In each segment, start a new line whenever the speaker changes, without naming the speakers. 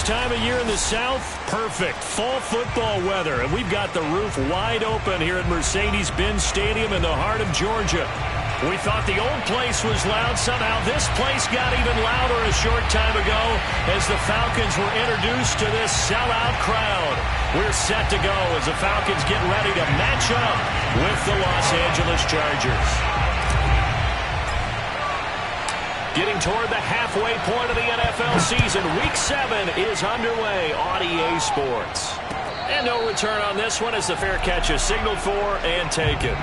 This time of year in the South, perfect. Fall football weather, and we've got the roof wide open here at Mercedes-Benz Stadium in the heart of Georgia. We thought the old place was loud. Somehow this place got even louder a short time ago as the Falcons were introduced to this sellout crowd. We're set to go as the Falcons get ready to match up with the Los Angeles Chargers. Getting toward the halfway point of the NFL season, Week 7 is underway on EA Sports. And no return on this one as the fair catch is signaled for and taken.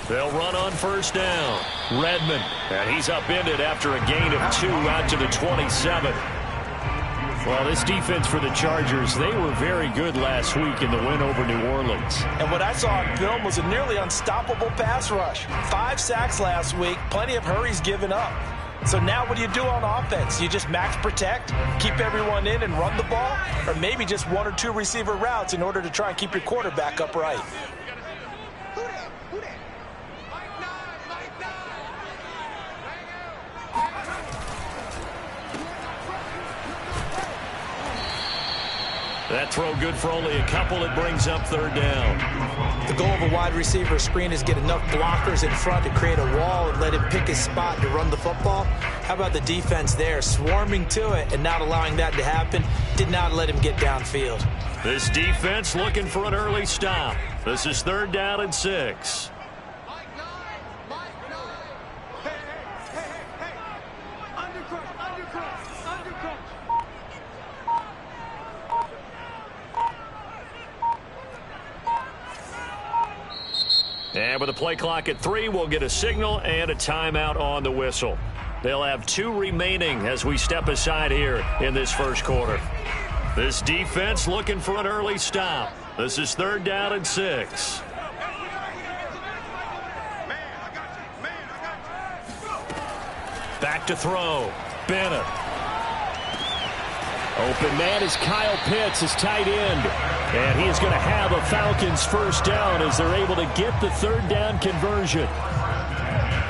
They'll run on first down. Redmond, and he's upended after a gain of 2 out to the 27. Well, this defense for the Chargers, they were very good last week in the win over New Orleans.
And what I saw on film was a nearly unstoppable pass rush. 5 sacks last week, plenty of hurries given up. So now what do you do on offense? You just max protect, keep everyone in and run the ball, or maybe just 1 or 2 receiver routes in order to try and keep your quarterback upright.
That throw good for only a couple. It brings up third down.
The goal of a wide receiver screen is get enough blockers in front to create a wall and let him pick his spot to run the football. How about the defense there, swarming to it and not allowing that to happen? Did not let him get downfield.
This defense looking for an early stop. This is third down and 6. And with the play clock at 3, we'll get a signal and a timeout on the whistle. They'll have 2 remaining as we step aside here in this first quarter. This defense looking for an early stop. This is third down and 6. Back to throw. Bennett. Open man is Kyle Pitts, his tight end. And he is going to have a Falcons first down as they're able to get the third down conversion.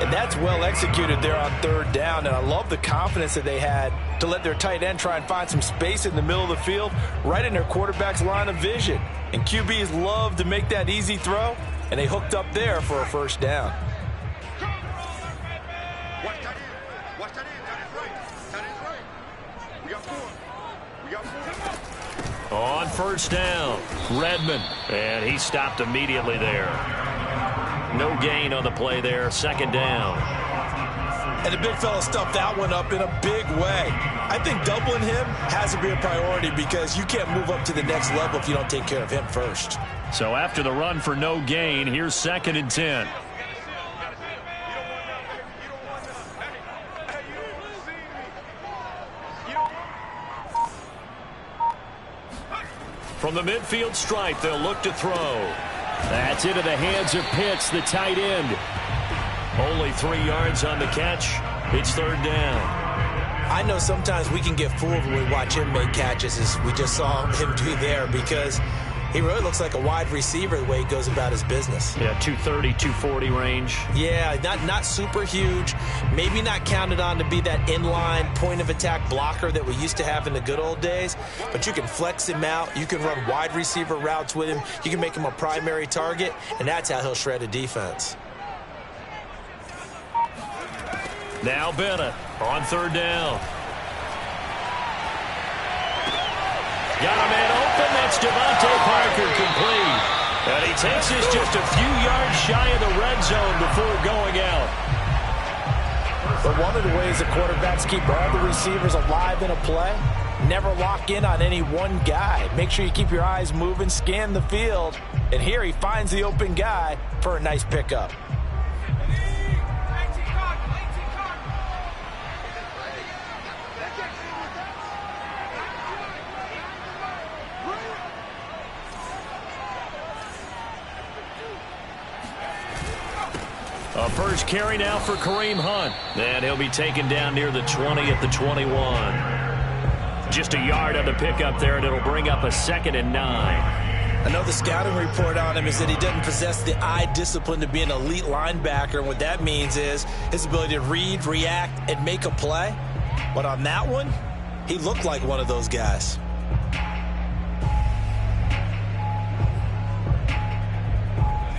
And that's well executed there on third down. And I love the confidence that they had to let their tight end try and find some space in the middle of the field, right in their quarterback's line of vision. And QBs love to make that easy throw, and they hooked up there for a first down.
On first down, Redmond, and he stopped immediately there. No gain on the play there, second down.
And the big fella stuffed that one up in a big way. I think doubling him has to be a priority because you can't move up to the next level if you don't take care of him first.
So after the run for no gain, here's 2nd and 10. From the midfield stripe, they'll look to throw. That's into the hands of Pitts, the tight end. Only 3 yards on the catch. It's third down.
I know sometimes we can get fooled when we watch him make catches, as we just saw him do there, because he really looks like a wide receiver the way he goes about his business.
Yeah, 230, 240 range.
Yeah, not super huge. Maybe not counted on to be that inline point-of-attack blocker that we used to have in the good old days. But you can flex him out. You can run wide receiver routes with him. You can make him a primary target, and that's how he'll shred a defense.
Now Bennett on third down. Got a man open. That's Devontae Parker complete. And he takes this just a few yards shy of the red zone before going out.
But one of the ways the quarterbacks keep all the receivers alive in a play, never lock in on any one guy. Make sure you keep your eyes moving, scan the field. And here he finds the open guy for a nice pickup.
A first carry now for Kareem Hunt. And he'll be taken down near the 20 at the 21. Just a yard on the pickup there, and it'll bring up a 2nd and 9.
I know the scouting report on him is that he doesn't possess the eye discipline to be an elite linebacker. And what that means is his ability to read, react, and make a play. But on that one, he looked like one of those guys.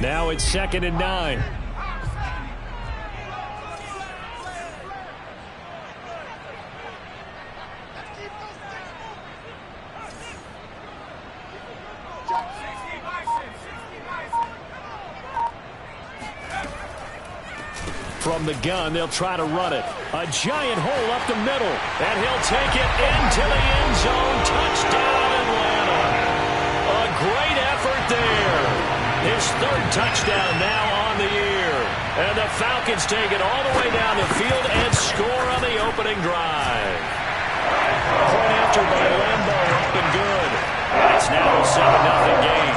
Now it's 2nd and 9. From the gun, they'll try to run it. A giant hole up the middle, and he'll take it into the end zone. Touchdown, Atlanta. A great effort there. His 3rd touchdown now on the year. And the Falcons take it all the way down the field and score on the opening drive. Point after by Lambo, up and good. And it's now a 7-0 game.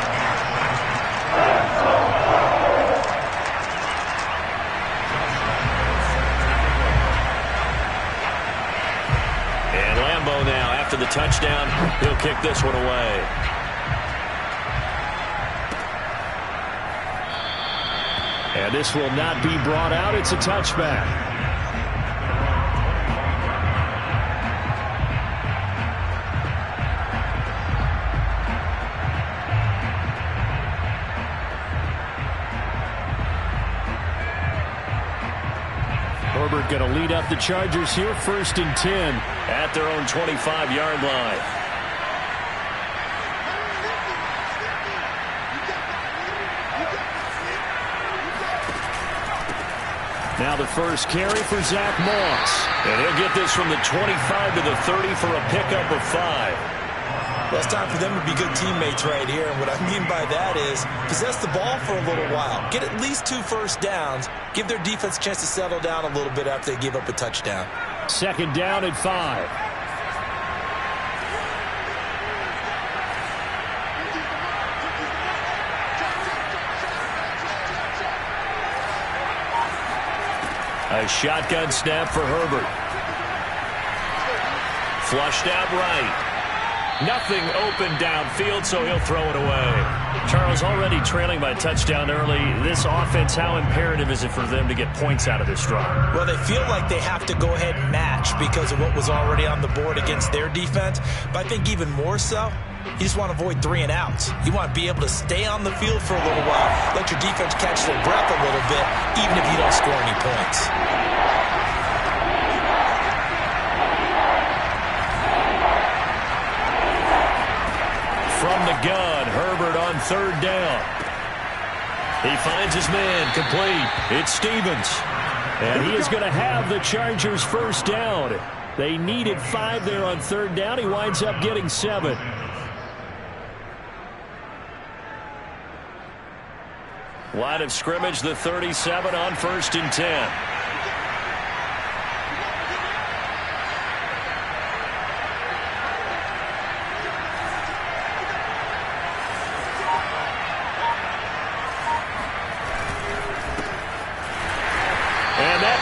Now, after the touchdown, he'll kick this one away. And this will not be brought out. It's a touchback. Herbert going to lead up the Chargers here, 1st and 10 at their own 25-yard line. Now the first carry for Zach Moss. And he'll get this from the 25 to the 30 for a pickup of 5.
Well, it's time for them to be good teammates right here. And what I mean by that is possess the ball for a little while. Get at least 2 first downs. Give their defense a chance to settle down a little bit after they give up a touchdown.
2nd down and 5. A shotgun snap for Herbert. Flushed out right. Nothing open downfield, so he'll throw it away. Charles, already trailing by touchdown early. This offense, how imperative is it for them to get points out of this drive?
Well, they feel like they have to go ahead and match because of what was already on the board against their defense. But I think even more so, you just want to avoid 3 and outs. You want to be able to stay on the field for a little while, let your defense catch their breath a little bit, even if you don't score any points.
From the gun, Herbert on 3rd down. He finds his man, complete. It's Stevens. And he is going to have the Chargers' 1st down. They needed 5 there on 3rd down. He winds up getting 7. Line of scrimmage, the 37 on 1st and 10.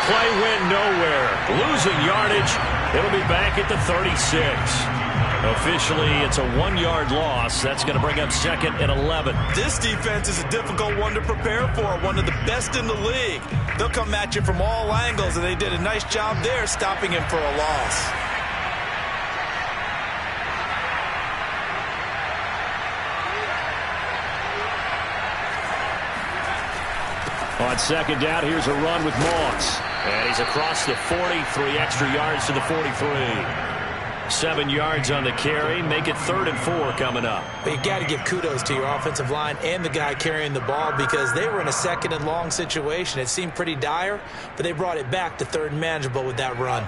Play went nowhere. Losing yardage. It'll be back at the 36. Officially, it's a 1-yard loss. That's going to bring up 2nd and 11.
This defense is a difficult one to prepare for. One of the best in the league. They'll come at you from all angles, and they did a nice job there stopping him for a loss.
On 2nd down, here's a run with Moss. And he's across the 40, 3 extra yards to the 43. 7 yards on the carry. Make it 3rd and 4 coming up.
But you got to give kudos to your offensive line and the guy carrying the ball because they were in a 2nd and long situation. It seemed pretty dire, but they brought it back to 3rd and manageable with that run.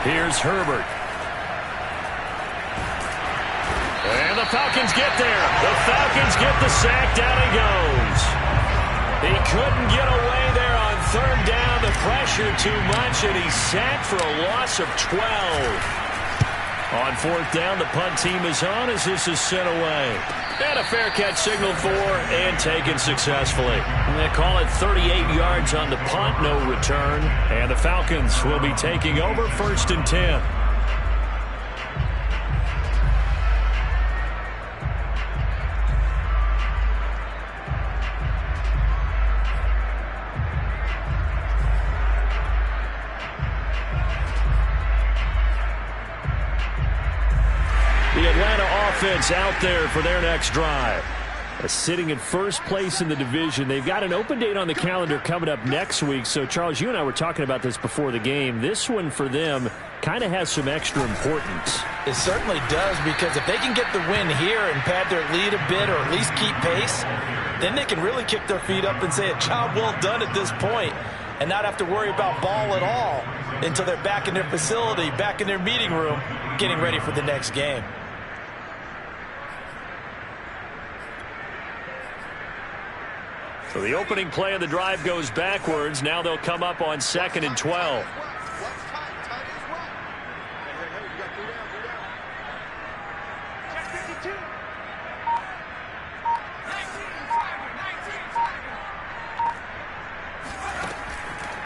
Here's Herbert. And the Falcons get there. The Falcons get the sack. Down he goes. He couldn't get away there on 3rd down. pressure too much, and he's sacked for a loss of 12. On fourth down, the punt team is on as this is sent away. And a fair catch signaled for and taken successfully. And they call it 38 yards on the punt, no return. And the Falcons will be taking over 1st and 10. The Atlanta offense out there for their next drive. Sitting in first place in the division. They've got an open date on the calendar coming up next week. So, Charles, you and I were talking about this before the game. This one for them kind of has some extra importance.
It certainly does, because if they can get the win here and pad their lead a bit or at least keep pace, then they can really kick their feet up and say a job well done at this point and not have to worry about ball at all until they're back in their facility, back in their meeting room, getting ready for the next game.
So the opening play of the drive goes backwards. Now they'll come up on 2nd and 12.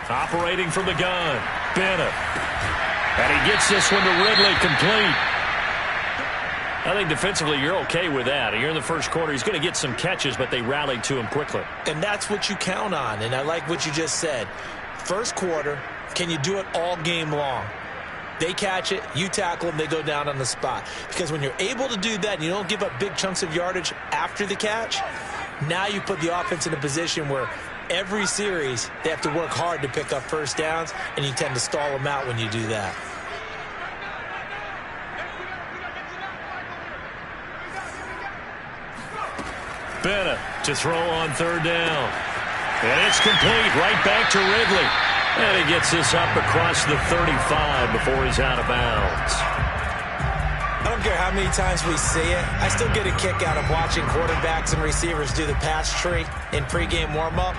Operating from the gun, Bennett. And he gets this one to Ridley, complete. I think defensively you're okay with that. You're in the first quarter. He's going to get some catches, but they rallied to him quickly.
And that's what you count on, and I like what you just said. First quarter, can you do it all game long? They catch it, you tackle them, they go down on the spot. Because when you're able to do that and you don't give up big chunks of yardage after the catch, now you put the offense in a position where every series they have to work hard to pick up first downs, and you tend to stall them out when you do that.
Bennett to throw on 3rd down. And it's complete right back to Ridley. And he gets this up across the 35 before he's out of bounds.
I don't care how many times we see it. I still get a kick out of watching quarterbacks and receivers do the pass tree in pregame warm-up.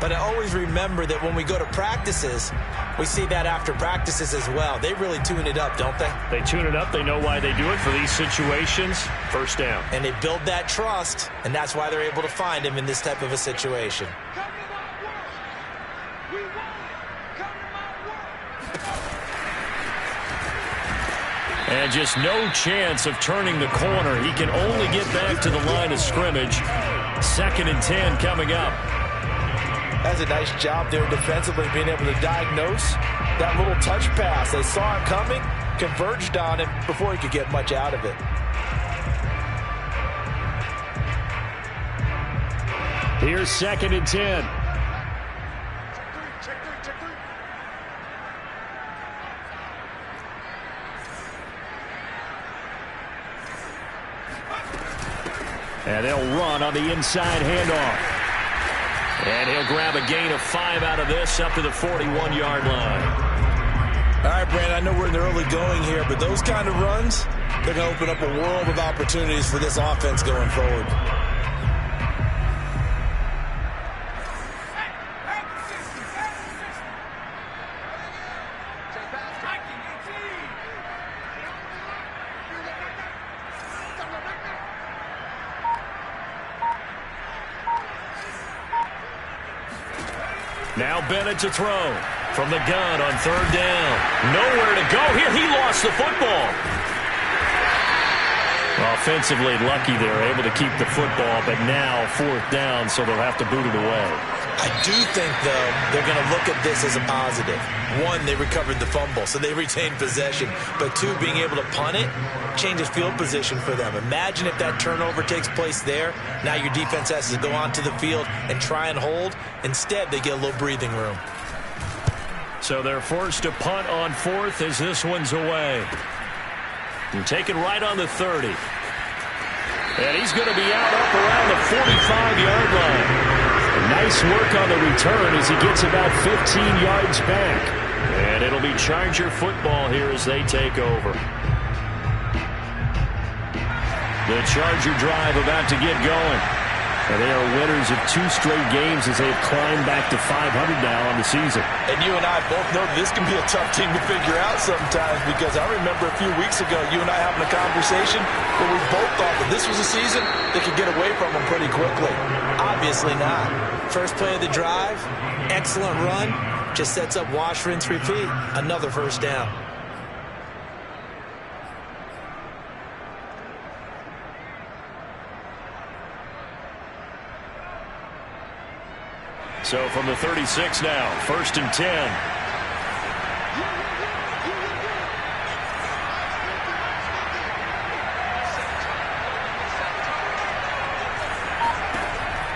But I always remember that when we go to practices, we see that after practices as well. They really tune it up, don't they?
They tune it up. They know why they do it for these situations. First down.
And they build that trust, and that's why they're able to find him in this type of a situation.
And just no chance of turning the corner. He can only get back to the line of scrimmage. 2nd and 10 coming up.
That's a nice job there defensively, being able to diagnose that little touch pass. They saw it coming, converged on him before he could get much out of it.
Here's 2nd and 10. And they'll run on the inside handoff. And he'll grab a gain of 5 out of this up to the 41-yard line.
All right, Brandon, I know we're in the early going here, but those kind of runs, they're going to open up a world of opportunities for this offense going forward.
Now Bennett to throw from the gun on 3rd down. Nowhere to go here. He lost the football. Offensively lucky they're able to keep the football, but now 4th down, so they'll have to boot it away.
I do think, though, they're going to look at this as a positive. One, they recovered the fumble, so they retained possession. But two, being able to punt it changes field position for them. Imagine if that turnover takes place there. Now your defense has to go onto the field and try and hold. Instead, they get a little breathing room.
So they're forced to punt on 4th as this one's away. And taken right on the 30. And he's going to be out up around the 45-yard line. Nice work on the return as he gets about 15 yards back. And it'll be Charger football here as they take over. The Charger drive about to get going. And they are winners of 2 straight games as they've climbed back to 500 now on the season.
And you and I both know this can be a tough team to figure out sometimes, because I remember a few weeks ago you and I having a conversation where we both thought that this was a season that could get away from them pretty quickly. Obviously not.
First play of the drive, excellent run, just sets up wash, rinse, repeat. Another first down.
So from the 36 now, 1st and 10.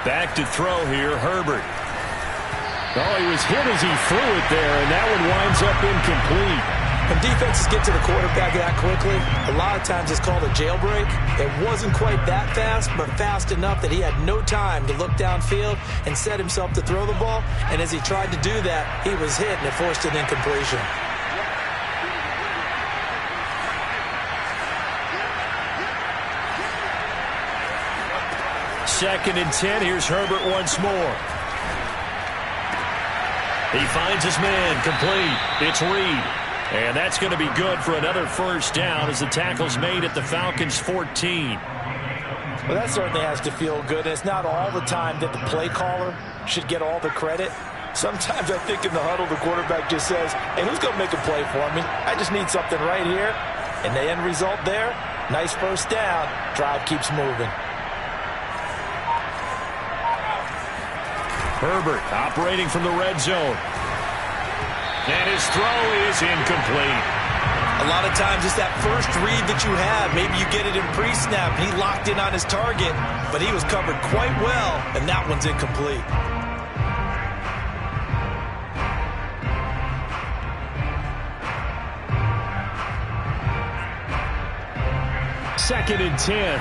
Back to throw here, Herbert. Oh, he was hit as he threw it there, and that one winds up incomplete.
When defenses get to the quarterback that quickly, a lot of times it's called a jailbreak. It wasn't quite that fast, but fast enough that he had no time to look downfield and set himself to throw the ball. And as he tried to do that, he was hit, and it forced an incompletion.
Second and 10. Here's Herbert once more. He finds his man, complete. It's Reed. And that's going to be good for another first down as the tackle's made at the Falcons' 14.
Well, that certainly has to feel good. It's not all the time that the play caller should get all the credit. Sometimes I think in the huddle the quarterback just says, hey, who's going to make a play for me? I just need something right here. And the end result there, nice first down. Drive keeps moving.
Herbert operating from the red zone. And his throw is incomplete.
A lot of times it's that first read that you have. Maybe you get it in pre-snap. He locked in on his target, but he was covered quite well, and that one's incomplete.
Second and 10.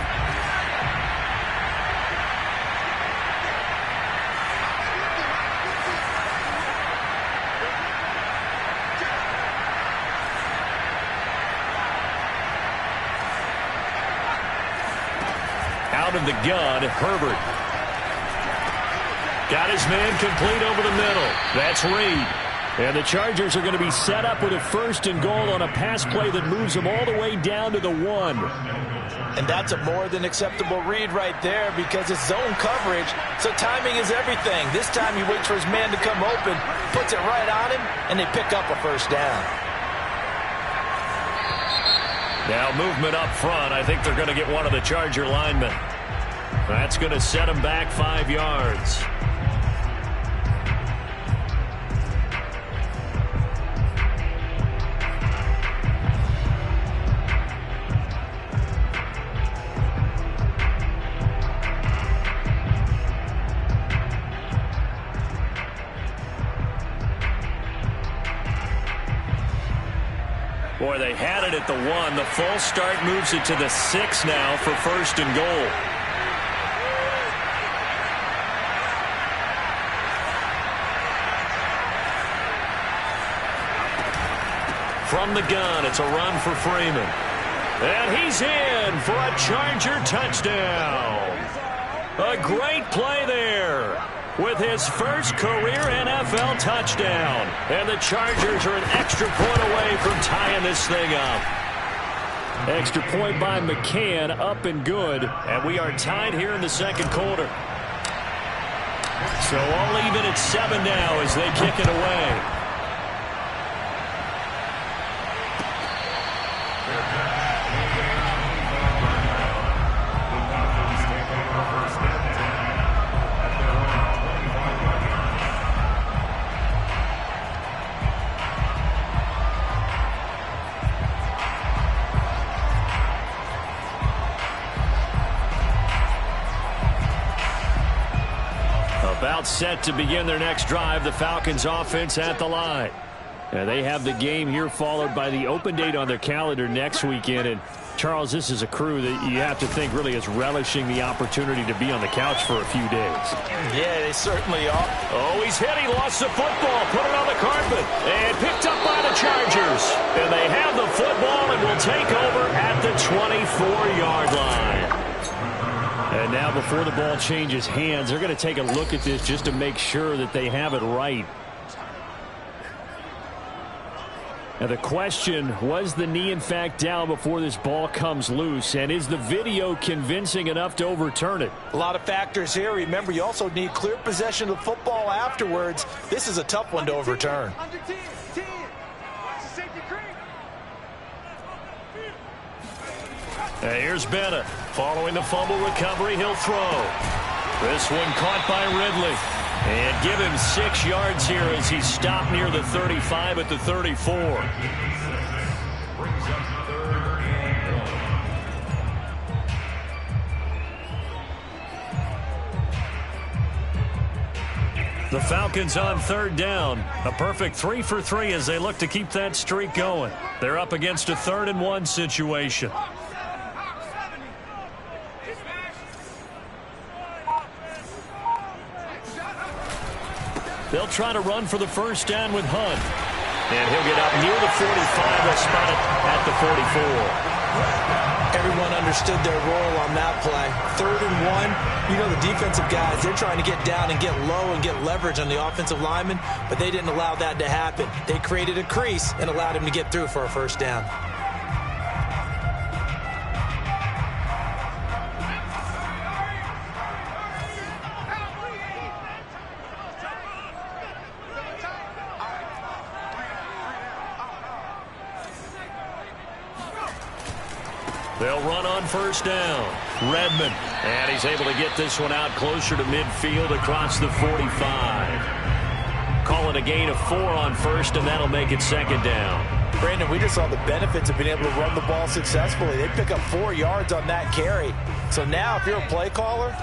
Out of the gun, Herbert. Got his man complete over the middle. That's Reed. And the Chargers are going to be set up with a 1st and goal on a pass play that moves them all the way down to the 1.
And that's a more than acceptable read right there, because it's zone coverage, so timing is everything. This time he waits for his man to come open, puts it right on him, and they pick up a first down.
Now movement up front. I think they're going to get one of the Charger linemen. That's going to set them back 5 yards. Boy, they had it at the 1. The false start moves it to the 6 now for 1st and goal. From the gun, it's a run for Freeman. And he's in for a Charger touchdown. A great play there with his first career NFL touchdown. And the Chargers are an extra point away from tying this thing up. Extra point by McCann, up and good. And we are tied here in the 2nd quarter. So all even at 7 now as they kick it away. About set to begin their next drive, the Falcons offense at the line. They have the game here followed by the open date on their calendar next weekend. And Charles, this is a crew that you have to think really is relishing the opportunity to be on the couch for a few days.
Yeah, they certainly are.
Oh, he's hit. He lost the football. Put it on the carpet. And picked up by the Chargers. And they have the football and will take over at the 24-yard line. And now before the ball changes hands, they're going to take a look at this just to make sure that they have it right. Now the question, was the knee in fact down before this ball comes loose? And is the video convincing enough to overturn it?
A lot of factors here. Remember, you also need clear possession of the football afterwards. This is a tough one to overturn.
Here's Bennett. Following the fumble recovery, he'll throw. This one caught by Ridley. And give him 6 yards here as he stopped near the 35 at the 34. The Falcons on 3rd down. A perfect 3 for 3 as they look to keep that streak going. They're up against a 3rd and 1 situation. They'll try to run for the first down with Hunt. And he'll get up near the 45. They'll spot it at the 44.
Everyone understood their role on that play. 3rd and 1. You know the defensive guys, they're trying to get down and get low and get leverage on the offensive lineman, but they didn't allow that to happen. They created a crease and allowed him to get through for a first down.
They'll run on first down. Redmond. And he's able to get this one out closer to midfield across the 45. Calling a gain of 4 on first, and that'll make it 2nd down.
Brandon, we just saw the benefits of being able to run the ball successfully. They pick up 4 yards on that carry. So now if you're a play caller,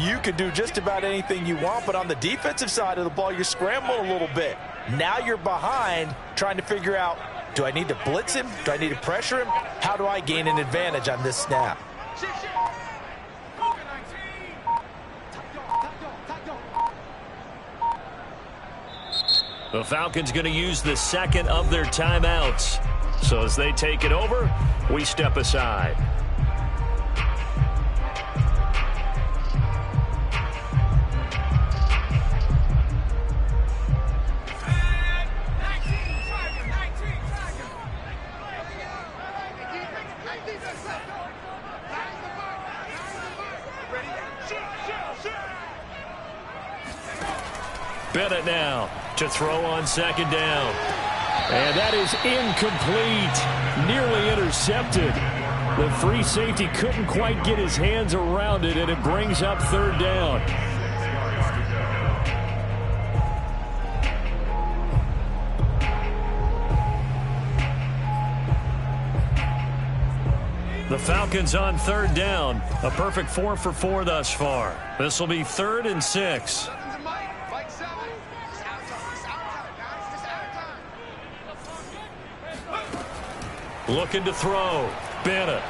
you can do just about anything you want, but on the defensive side of the ball, you're scrambling a little bit. Now you're behind trying to figure out, do I need to blitz him? Do I need to pressure him? How do I gain an advantage on this snap?
The Falcons going to use the 2nd of their timeouts. So as they take it over, we step aside. Bennett now to throw on 2nd down. And that is incomplete. Nearly intercepted. The free safety couldn't quite get his hands around it, and it brings up 3rd down. The Falcons on 3rd down. A perfect 4 for 4 thus far. This will be 3rd and 6. Looking to throw. Bennett.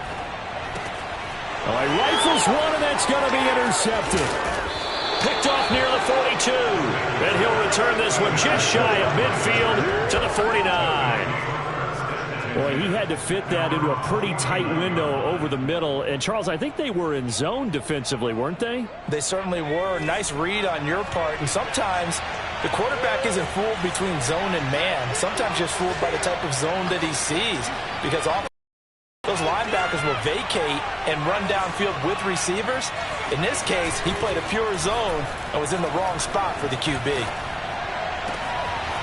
Rifles one, and that's going to be intercepted. Picked off near the 42. And he'll return this one just shy of midfield to the 49. Boy, he had to fit that into a pretty tight window over the middle. And, Charles, I think they were in zone defensively, weren't they?
They certainly were. Nice read on your part. And sometimes the quarterback isn't fooled between zone and man. Sometimes just fooled by the type of zone that he sees. Because those linebackers will vacate and run downfield with receivers. In this case, he played a pure zone and was in the wrong spot for the QB.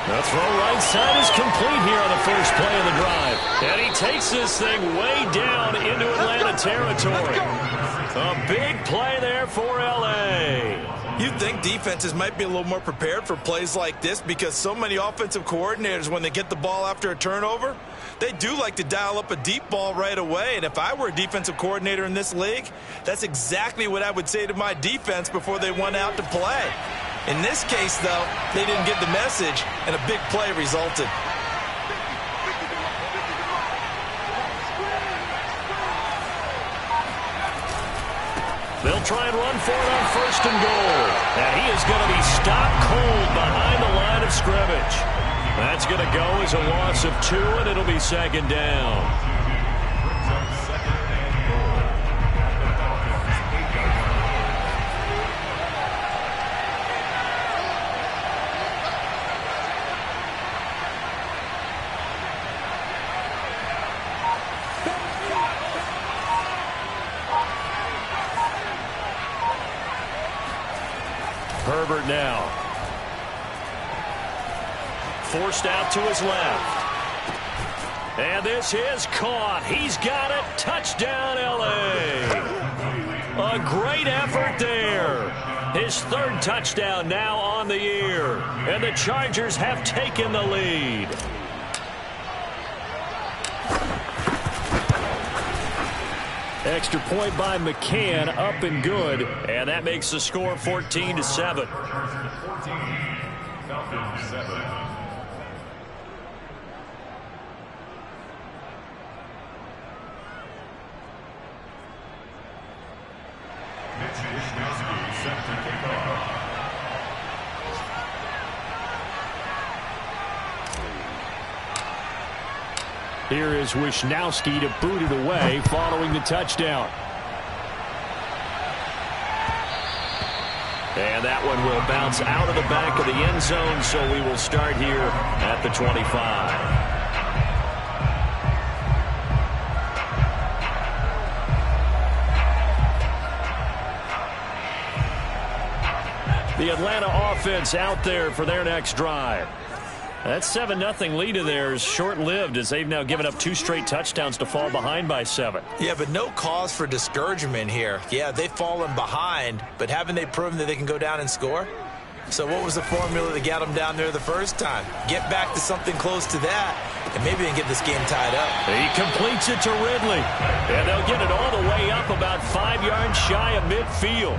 The throw right side is complete here on the first play of the drive. And he takes this thing way down into Atlanta territory. A big play there for L.A.
You'd think defenses might be a little more prepared for plays like this because so many offensive coordinators, when they get the ball after a turnover, they do like to dial up a deep ball right away. And if I were a defensive coordinator in this league, that's exactly what I would say to my defense before they went out to play. In this case, though, they didn't get the message, and a big play resulted.
They'll try and run for it on 1st and goal. And he is going to be stopped cold behind the line of scrimmage. That's going to go as a loss of 2, and it'll be 2nd down. now. Forced out to his left. And this is caught. He's got it. Touchdown, L.A. A great effort there. His third touchdown now on the year. And the Chargers have taken the lead. Extra point by McCann, up and good. And that makes the score 14-7. Here is Wisnowski to boot it away following the touchdown. And that one will bounce out of the back of the end zone, so we will start here at the 25. The Atlanta offense out there for their next drive. That 7-0 lead of theirs short-lived as they've now given up 2 straight touchdowns to fall behind by 7.
Yeah, but no cause for discouragement here. Yeah, they've fallen behind, but haven't they proven that they can go down and score? So what was the formula that got them down there the first time? Get back to something close to that, and maybe they can get this game tied up.
He completes it to Ridley, and they'll get it all the way up about 5 yards shy of midfield.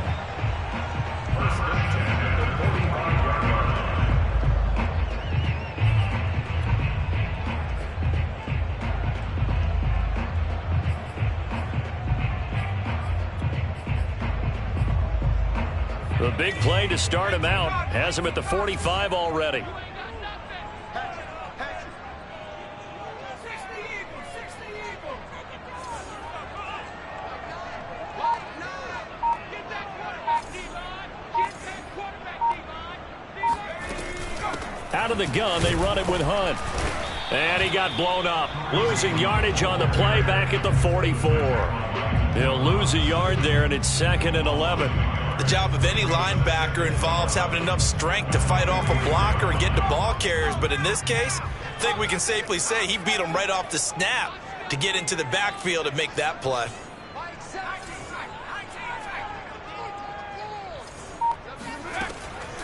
The big play to start him out has him at the 45 already. Out of the gun, they run it with Hunt. And he got blown up, losing yardage on the play back at the 44. He'll lose a yard there, and it's 2nd and 11.
The job of any linebacker involves having enough strength to fight off a blocker and get to ball carriers. But in this case, I think we can safely say he beat him right off the snap to get into the backfield and make that play.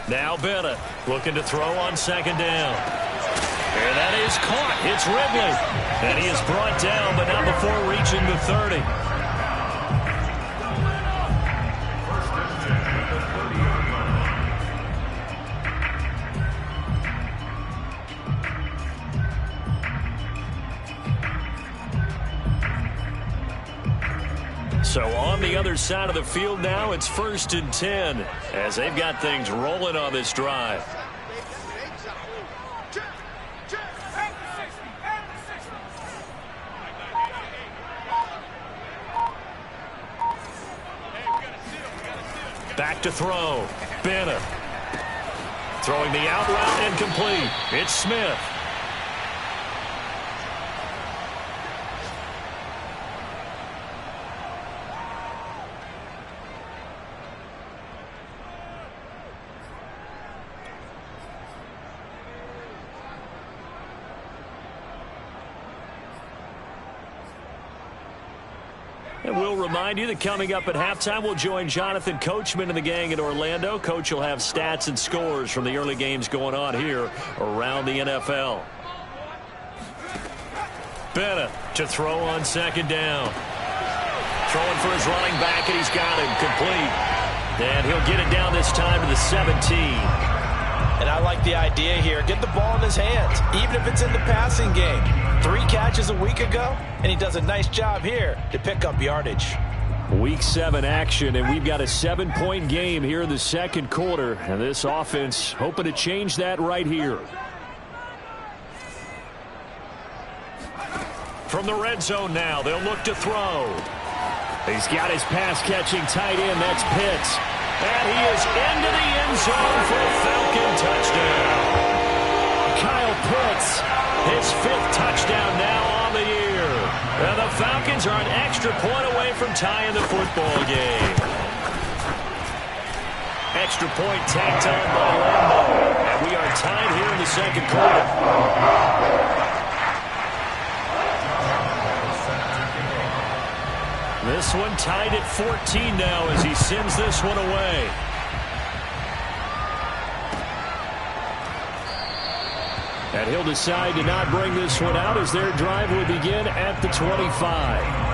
Now Bennett looking to throw on 2nd down. And that is caught. It's Ridley. And he is brought down, but not before reaching the 30. So on the other side of the field now, it's 1st and 10 as they've got things rolling on this drive. Back to throw. Bennett. Throwing the out route and complete. It's Smith. And we'll remind you that coming up at halftime, we'll join Jonathan Coachman and the gang in Orlando. Coach will have stats and scores from the early games going on here around the NFL. Bennett to throw on 2nd down. Throwing for his running back, and he's got him complete. And he'll get it down this time to the 17.
And I like the idea here. Get the ball in his hands, even if it's in the passing game. 3 catches a week ago, and he does a nice job here to pick up yardage.
Week 7 action, and we've got a 7-point game here in the 2nd quarter. And this offense hoping to change that right here. From the red zone now, they'll look to throw. He's got his pass-catching tight end. That's Pitts. And he is into the end zone for a Falcon touchdown. Kyle Pitts, his 5th touchdown now on the year. And the Falcons are an extra point away from tying the football game. Extra point tacked on by Lambeau. And we are tied here in the second quarter. This one tied at 14 now as he sends this one away. And he'll decide to not bring this one out as their drive will begin at the 25.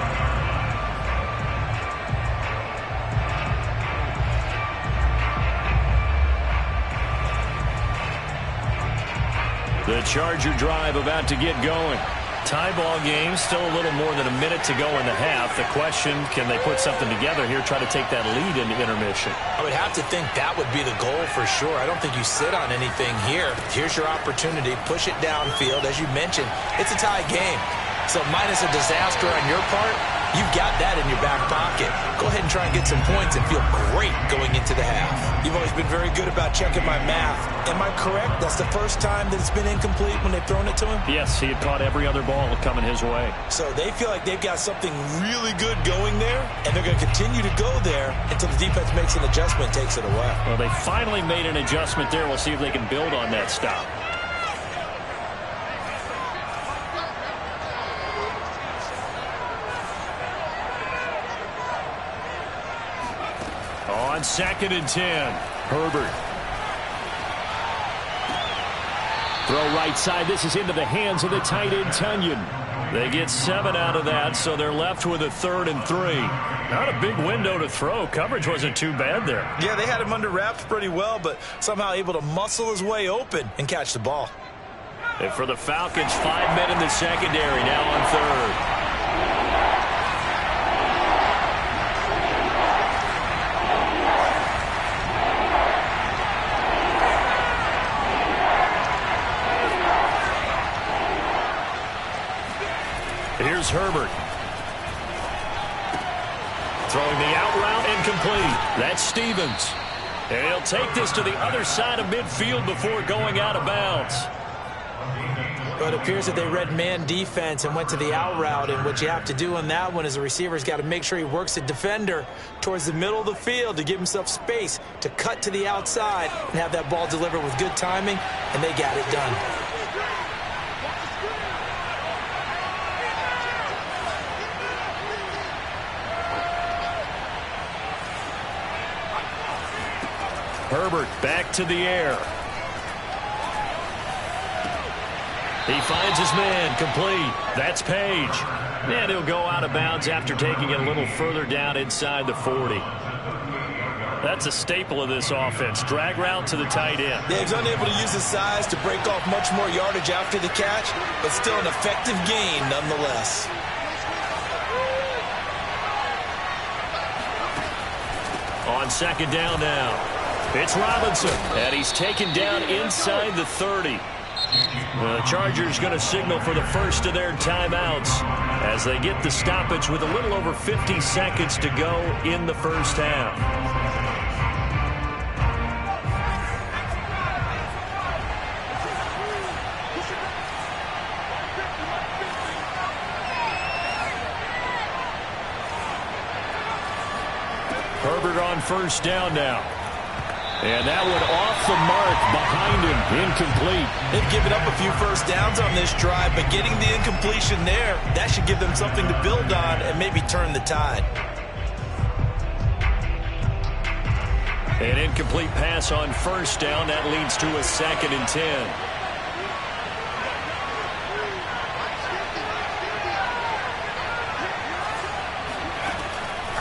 The Charger drive about to get going. Tie ball game, still a little more than a minute to go in the half. The question, can they put something together here, try to take that lead into intermission?
I would have to think that would be the goal for sure. I don't think you sit on anything here. Here's your opportunity. Push it downfield. As you mentioned, it's a tie game. So minus a disaster on your part, you've got that in your back pocket. Go ahead and try and get some points and feel great going into the half. You've always been very good about checking my math. Am I correct? That's the first time that it's been incomplete when they've thrown it to him?
Yes, he had caught every other ball coming his way.
So they feel like they've got something really good going there, and they're going to continue to go there until the defense makes an adjustment, takes it away.
Well, they finally made an adjustment there. We'll see if they can build on that stop. On 2nd and 10, Herbert. Throw right side. This is into the hands of the tight end, Tonyan. They get 7 out of that, so they're left with a 3rd and 3. Not a big window to throw. Coverage wasn't too bad there.
Yeah, they had him under wraps pretty well, but somehow able to muscle his way open and catch the ball.
And for the Falcons, 5 men in the secondary, now on 3rd. Here's Herbert. Throwing the out route incomplete. That's Stevens. And he'll take this to the other side of midfield before going out of bounds.
But it appears that they read man defense and went to the out route. And what you have to do on that one is the receiver's got to make sure he works the defender towards the middle of the field to give himself space to cut to the outside and have that ball delivered with good timing. And they got it done.
Herbert back to the air. He finds his man, complete. That's Page. And he'll go out of bounds after taking it a little further down inside the 40. That's a staple of this offense. Drag route to the tight end.
Yeah, he's unable to use his size to break off much more yardage after the catch, but still an effective gain nonetheless.
On 2nd down now. It's Robinson, and he's taken down inside the 30. The Chargers going to signal for the first of their timeouts as they get the stoppage with a little over 50 seconds to go in the first half. Herbert on 1st down now. And that one off the mark behind him, incomplete.
They've given up a few first downs on this drive, but getting the incompletion there, that should give them something to build on and maybe turn the tide.
An incomplete pass on 1st down. That leads to a 2nd and 10.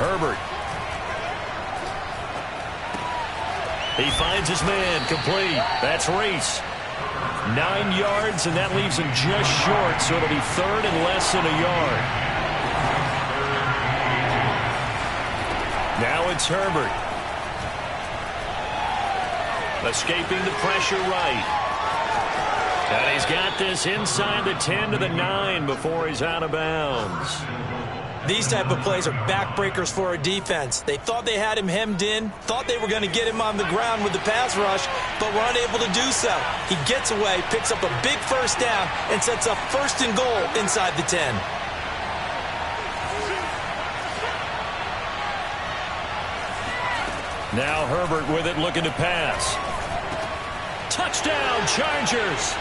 Herbert. He finds his man, complete. That's Reese. 9 yards, and that leaves him just short, so it'll be 3rd and less than a yard. Now it's Herbert. Escaping the pressure right. And he's got this inside the 10 to the 9 before he's out of bounds.
These type of plays are backbreakers for a defense. They thought they had him hemmed in, thought they were going to get him on the ground with the pass rush, but were unable to do so. He gets away, picks up a big first down, and sets up 1st and goal inside the 10.
Now Herbert with it, looking to pass. Touchdown, Chargers!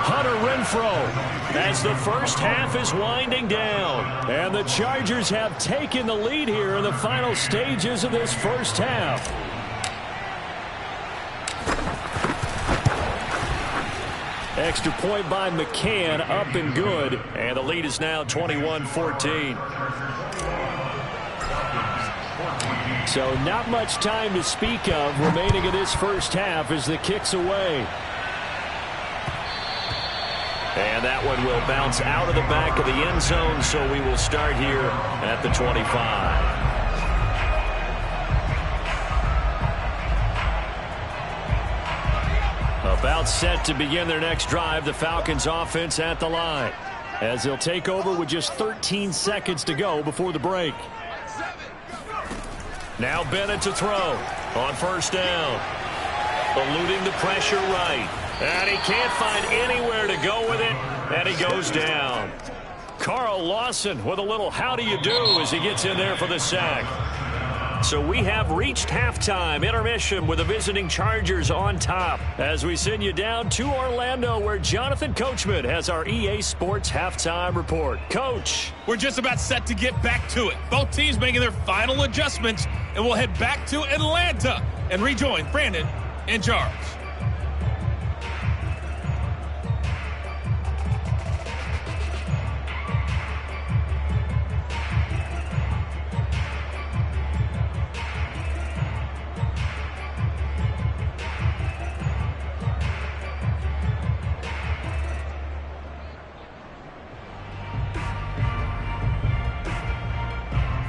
Hunter Renfrow as the first half is winding down. And the Chargers have taken the lead here in the final stages of this first half. Extra point by McCann, up and good. And the lead is now 21-14. So not much time to speak of remaining in this first half as the kick's away. And that one will bounce out of the back of the end zone, so we will start here at the 25. About set to begin their next drive, the Falcons offense at the line, as they'll take over with just 13 seconds to go before the break. Now Bennett to throw on first down. Eluding the pressure right. And he can't find anywhere to go with it, and he goes down. Carl Lawson with a little how do you do as he gets in there for the sack. So we have reached halftime intermission with the visiting Chargers on top as we send you down to Orlando where Jonathan Coachman has our EA Sports halftime report. Coach.
We're just about set to get back to it. Both teams making their final adjustments, and we'll head back to Atlanta and rejoin Brandon and Charles.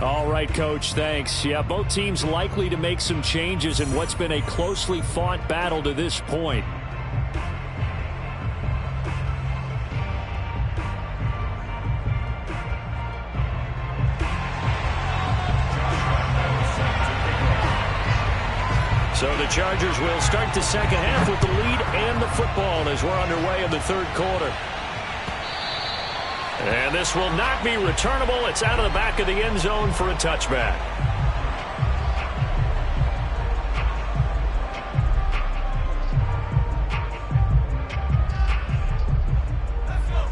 All right, Coach, thanks. Yeah, both teams likely to make some changes in what's been a closely fought battle to this point. So the Chargers will start the second half with the lead and the football as we're underway in the third quarter. And this will not be returnable. It's out of the back of the end zone for a touchback.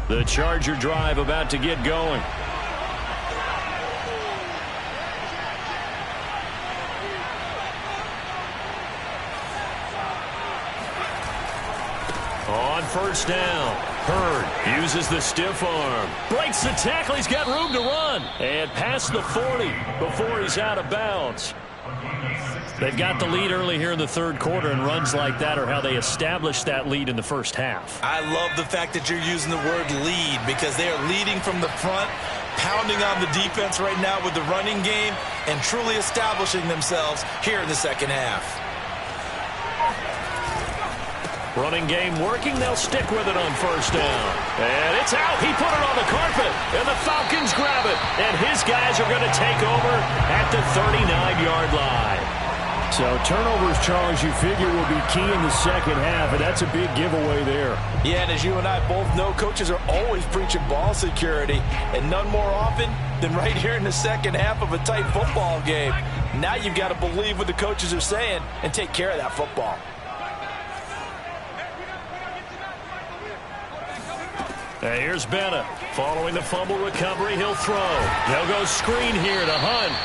The Charger drive about to get going. On first down, Hurd uses the stiff arm. Breaks the tackle. He's got room to run. And past the 40 before he's out of bounds. They've got the lead early here in the third quarter, and runs like that are how they established that lead in the first half.
I love the fact that you're using the word lead because they are leading from the front, pounding on the defense right now with the running game, and truly establishing themselves here in the second half.
Running game working. They'll stick with it on first down. And it's out. He put it on the carpet. And the Falcons grab it. And his guys are going to take over at the 39-yard line. So turnovers, Charles, you figure will be key in the second half. And that's a big giveaway there.
Yeah, and as you and I both know, coaches are always preaching ball security. And none more often than right here in the second half of a tight football game. Now you've got to believe what the coaches are saying and take care of that football.
And here's Bennett. Following the fumble recovery, he'll throw. They'll go screen here to Hunt.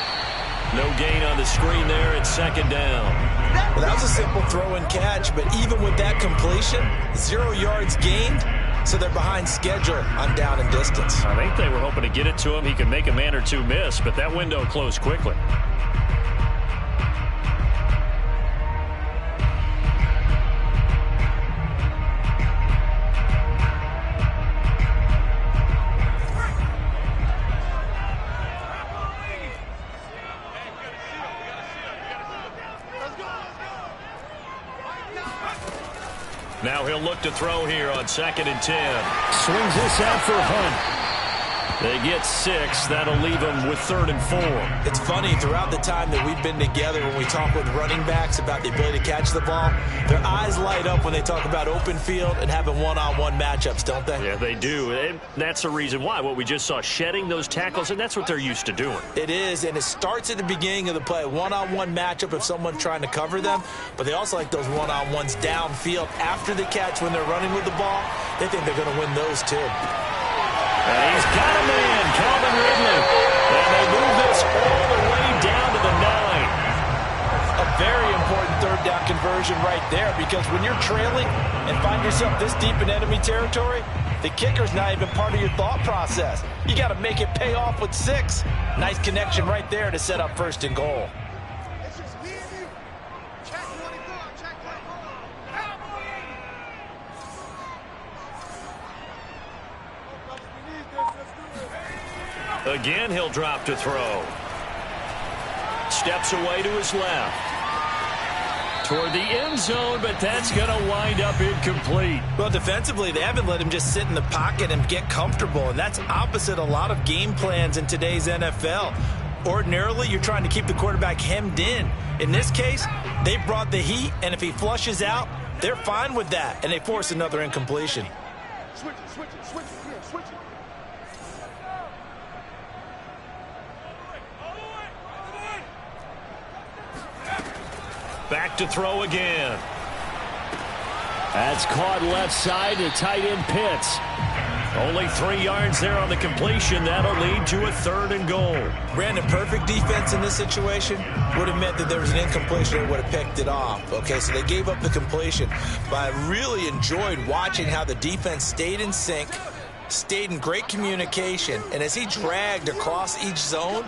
No gain on the screen there. It's second down.
Well, that was a simple throw and catch, but even with that completion, 0 yards gained, so they're behind schedule on down and distance.
I think they were hoping to get it to him. He could make a man or two miss, but that window closed quickly. Now he'll look to throw here on 2nd and 10. Swings this out for Hunt. They get 6. That'll leave them with 3rd and 4.
It's funny, throughout the time that we've been together, when we talk with running backs about the ability to catch the ball, their eyes light up when they talk about open field and having one-on-one matchups, don't they?
Yeah, they do. And that's the reason why. What we just saw, shedding those tackles, and that's what they're used to doing.
It is, and it starts at the beginning of the play. One-on-one matchup if someone's trying to cover them, but they also like those one-on-ones downfield after the catch when they're running with the ball. They think they're going to win those too.
And he's got a man, Calvin Ridley. And they move this all the way down to the 9.
A very important 3rd down conversion right there, because when you're trailing and find yourself this deep in enemy territory, the kicker's not even part of your thought process. You got to make it pay off with 6. Nice connection right there to set up 1st and goal.
Again, he'll drop to throw. Steps away to his left. Toward the end zone, but that's going to wind up incomplete.
Well, defensively, they haven't let him just sit in the pocket and get comfortable, and that's opposite a lot of game plans in today's NFL. Ordinarily, you're trying to keep the quarterback hemmed in. In this case, they brought the heat, and if he flushes out, they're fine with that, and they force another incompletion.
Switch it.
Back to throw again. That's caught left side to tight end Pitts. Only 3 yards there on the completion. That'll lead to a 3rd and goal.
Brandon, perfect defense in this situation would have meant that there was an incompletion that would have picked it off. Okay, so they gave up the completion. But I really enjoyed watching how the defense stayed in sync, stayed in great communication, and as he dragged across each zone,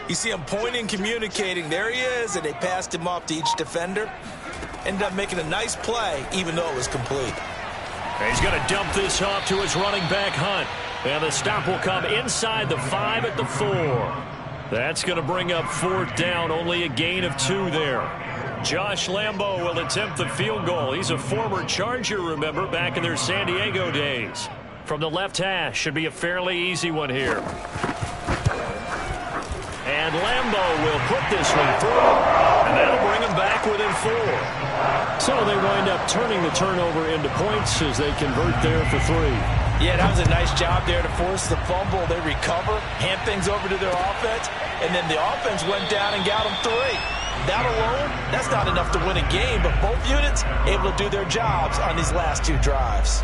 you see him pointing, communicating. There he is, and they passed him off to each defender. Ended up making a nice play, even though it was complete.
And he's going to dump this off to his running back, Hunt. And the stop will come inside the 5 at the 4. That's going to bring up 4th down, only a gain of 2 there. Josh Lambo will attempt the field goal. He's a former Charger, remember, back in their San Diego days. From the left hash, should be a fairly easy one here. And Lambo will put this one through, and that'll bring him back within 4. So they wind up turning the turnover into points as they convert there for 3.
Yeah, that was a nice job there to force the fumble. They recover, hand things over to their offense, and then the offense went down and got them 3. That alone, that's not enough to win a game, but both units able to do their jobs on these last 2 drives.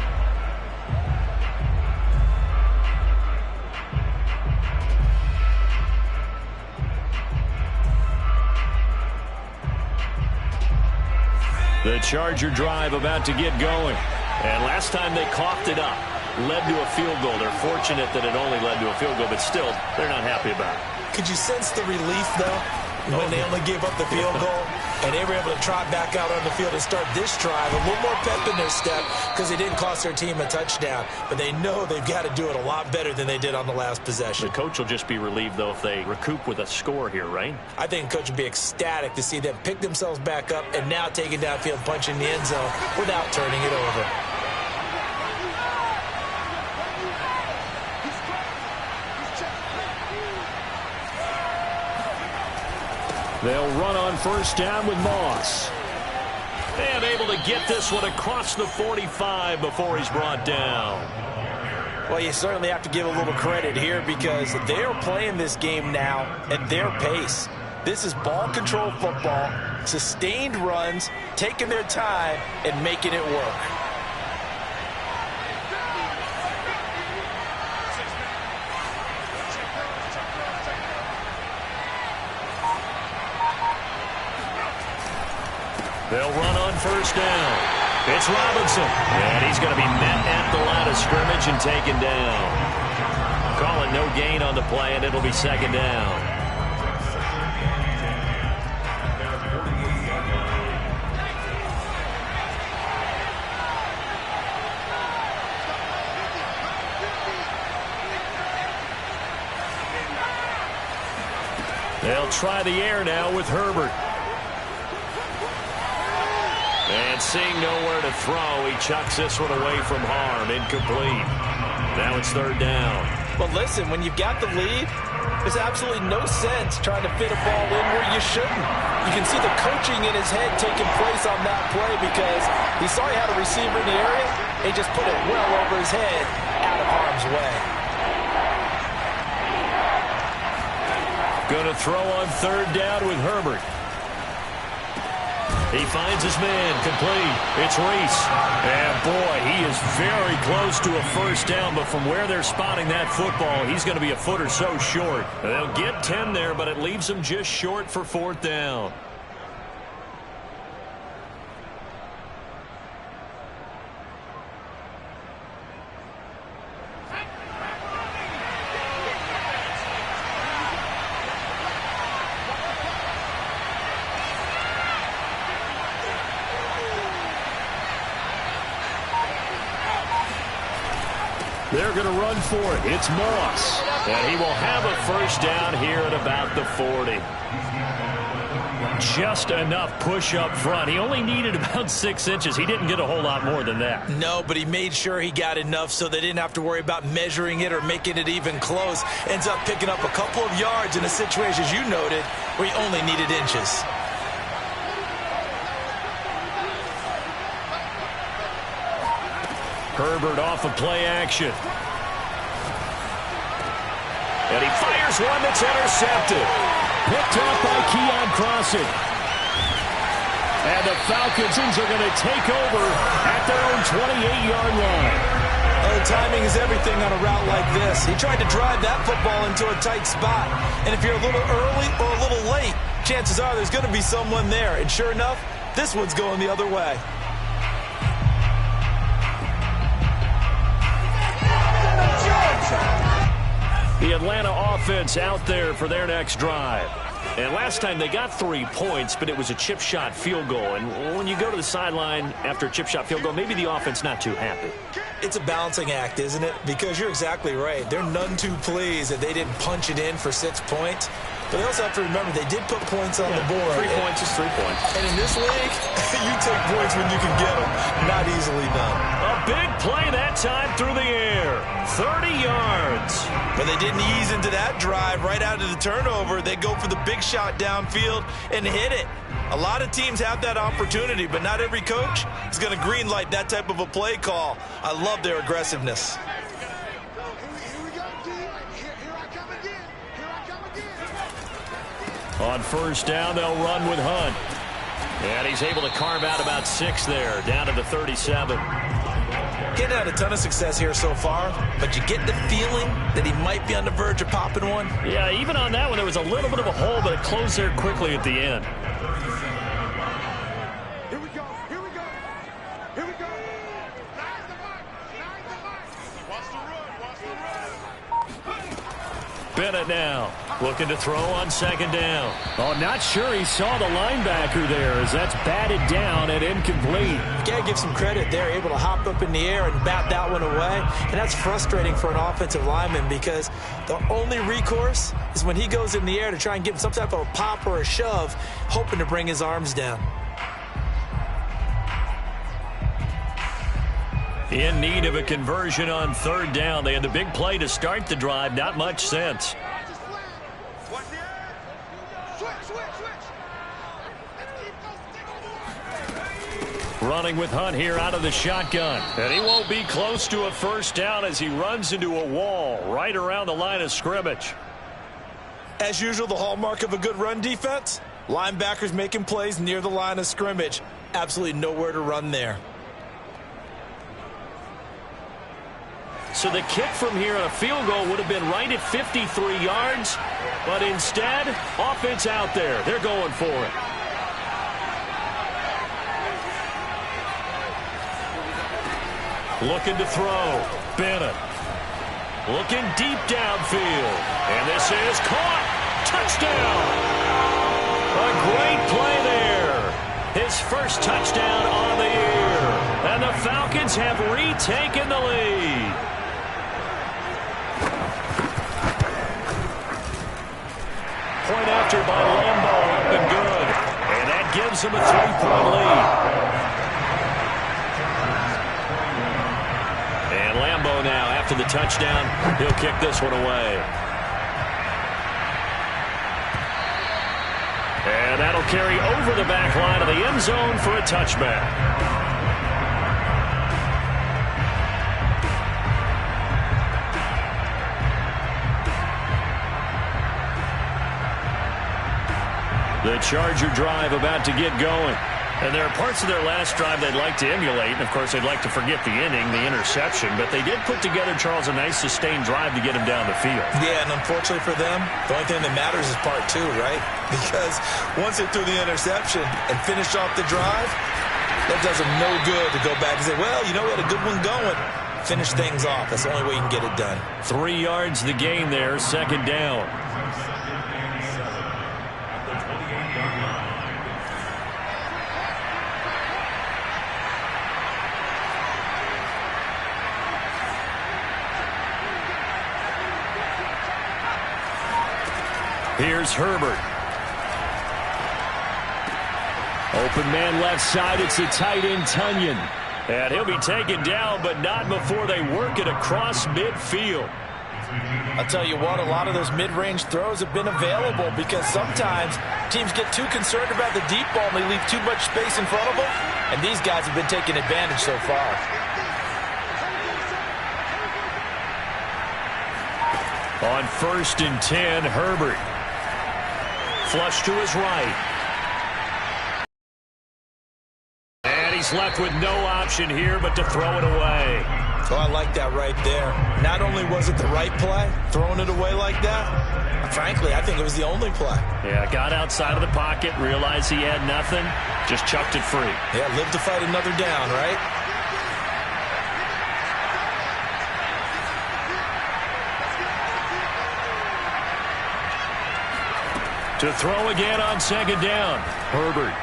The Charger drive about to get going. And last time they coughed it up, led to a field goal. They're fortunate that it only led to a field goal, but still, they're not happy about it.
Could you sense the relief, though, when they only gave up the field goal? And they were able to trot back out on the field and start this drive. A little more pep in their step because they didn't cost their team a touchdown. But they know they've got to do it a lot better than they did on the last possession.
The coach will just be relieved, though, if they recoup with a score here, right?
I think the coach would be ecstatic to see them pick themselves back up and now take it downfield, punching the end zone without turning it over.
They'll run on 1st down with Moss. And able to get this one across the 45 before he's brought down.
Well, you certainly have to give a little credit here because they're playing this game now at their pace. This is ball control football, sustained runs, taking their time and making it work.
They'll run on 1st down. It's Robinson. And he's going to be met at the line of scrimmage and taken down. Calling no gain on the play, and it'll be 2nd down. They'll try the air now with Herbert. And seeing nowhere to throw, he chucks this one away from harm. Incomplete. Now it's 3rd down.
But listen, when you've got the lead, there's absolutely no sense trying to fit a ball in where you shouldn't. You can see the coaching in his head taking place on that play because he saw he had a receiver in the area. He just put it well over his head, out of harm's way.
Going to throw on third down with Herbert. He finds his man, complete. It's Reese. And boy, he is very close to a first down, but from where they're spotting that football, he's going to be a foot or so short. They'll get 10 there, but it leaves them just short for fourth down. They're going to run for it. It's Moss. And he will have a first down here at about the 40. Just enough push up front. He only needed about 6 inches. He didn't get a whole lot more than that.
No, but he made sure he got enough so they didn't have to worry about measuring it or making it even close. Ends up picking up a couple of yards in a situation, as you noted, where he only needed inches.
Herbert off of play action. And he fires one that's intercepted. Picked up by Keon Crossett. And the Falcons are going to take over at their own 28-yard line.
Oh, timing is everything on a route like this. He tried to drive that football into a tight spot. And if you're a little early or a little late, chances are there's going to be someone there. And sure enough, this one's going the other way.
The Atlanta offense out there for their next drive. And last time they got 3 points, but it was a chip shot field goal. And when you go to the sideline after a chip shot field goal, maybe the offense not too happy.
It's a balancing act, isn't it? Because you're exactly right. They're none too pleased that they didn't punch it in for 6 points. But they also have to remember they did put points on the board.
3 points is 3 points.
And in this league, you take points when you can get them. Not easily done.
A big play that time through the air. 30 yards.
But they didn't ease into that drive right out of the turnover. They go for the big shot downfield and hit it. A lot of teams have that opportunity, but not every coach is going to greenlight that type of a play call. I love their aggressiveness.
On first down, they'll run with Hunt. And he's able to carve out about 6 there, down to the 37.
Getting had a ton of success here so far, but you get the feeling that he might be on the verge of popping one.
Yeah, even on that one, there was a little bit of a hole, but it closed there quickly at the end.
Here we go. Here we go. Here we go. Line the mark. Line the mark. Watch the run. Watch the run.
Bennett now looking to throw on second down. Oh, not sure he saw the linebacker there as that's batted down and incomplete.
You got to give some credit. They're able to hop up in the air and bat that one away. And that's frustrating for an offensive lineman because the only recourse is when he goes in the air to try and give some type of a pop or a shove, hoping to bring his arms down.
In need of a conversion on third down. They had the big play to start the drive. Not much sense. Running with Hunt here out of the shotgun. And he won't be close to a first down as he runs into a wall right around the line of scrimmage.
As usual, the hallmark of a good run defense, linebackers making plays near the line of scrimmage. Absolutely nowhere to run there.
So the kick from here on a field goal would have been right at 53 yards. But instead, offense out there. They're going for it. Looking to throw. Bennett. Looking deep downfield. And this is caught. Touchdown. A great play there. His first touchdown on the year. And the Falcons have retaken the lead. Point after by Lambo, up and good. And that gives him a 3-point lead. And Lambo now, after after the touchdown. He'll kick this one away. And that'll carry over the back line of the end zone for a touchback. The Charger drive about to get going. And there are parts of their last drive they'd like to emulate. And, of course, they'd like to forget the inning, the interception. But they did put together, Charles, a nice sustained drive to get him down the field.
Yeah, and unfortunately for them, the only thing that matters is part two, right? Because once they threw the interception and finished off the drive, that does them no good to go back and say, well, you know, we had a good one going. Finish things off. That's the only way you can get it done.
3 yards the gain there, second down. Here's Herbert. Open man left side. It's the tight end, Tunyon. And he'll be taken down, but not before they work it across midfield.
I'll tell you what, a lot of those mid-range throws have been available because sometimes teams get too concerned about the deep ball and they leave too much space in front of them. And these guys have been taking advantage so far.
On 1st and 10, Herbert. Flush to his right. And he's left with no option here but to throw it away.
So I like that right there. Not only was it the right play, throwing it away like that, frankly, I think it was the only play.
Yeah, got outside of the pocket, realized he had nothing, just chucked it free.
Yeah, live to fight another down, right?
To throw again on second down. Herbert.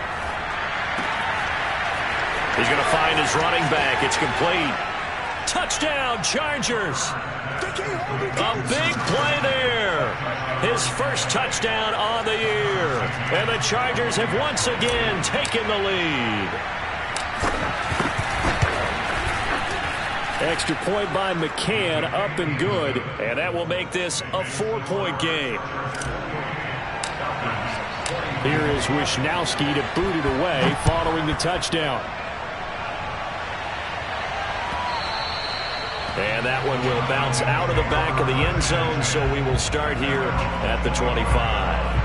He's going to find his running back. It's complete. Touchdown, Chargers. A big play there. His first touchdown on the year. And the Chargers have once again taken the lead. Extra point by McCann, up and good. And that will make this a 4-point game. Here is Wishnowski to boot it away following the touchdown. And that one will bounce out of the back of the end zone, so we will start here at the 25.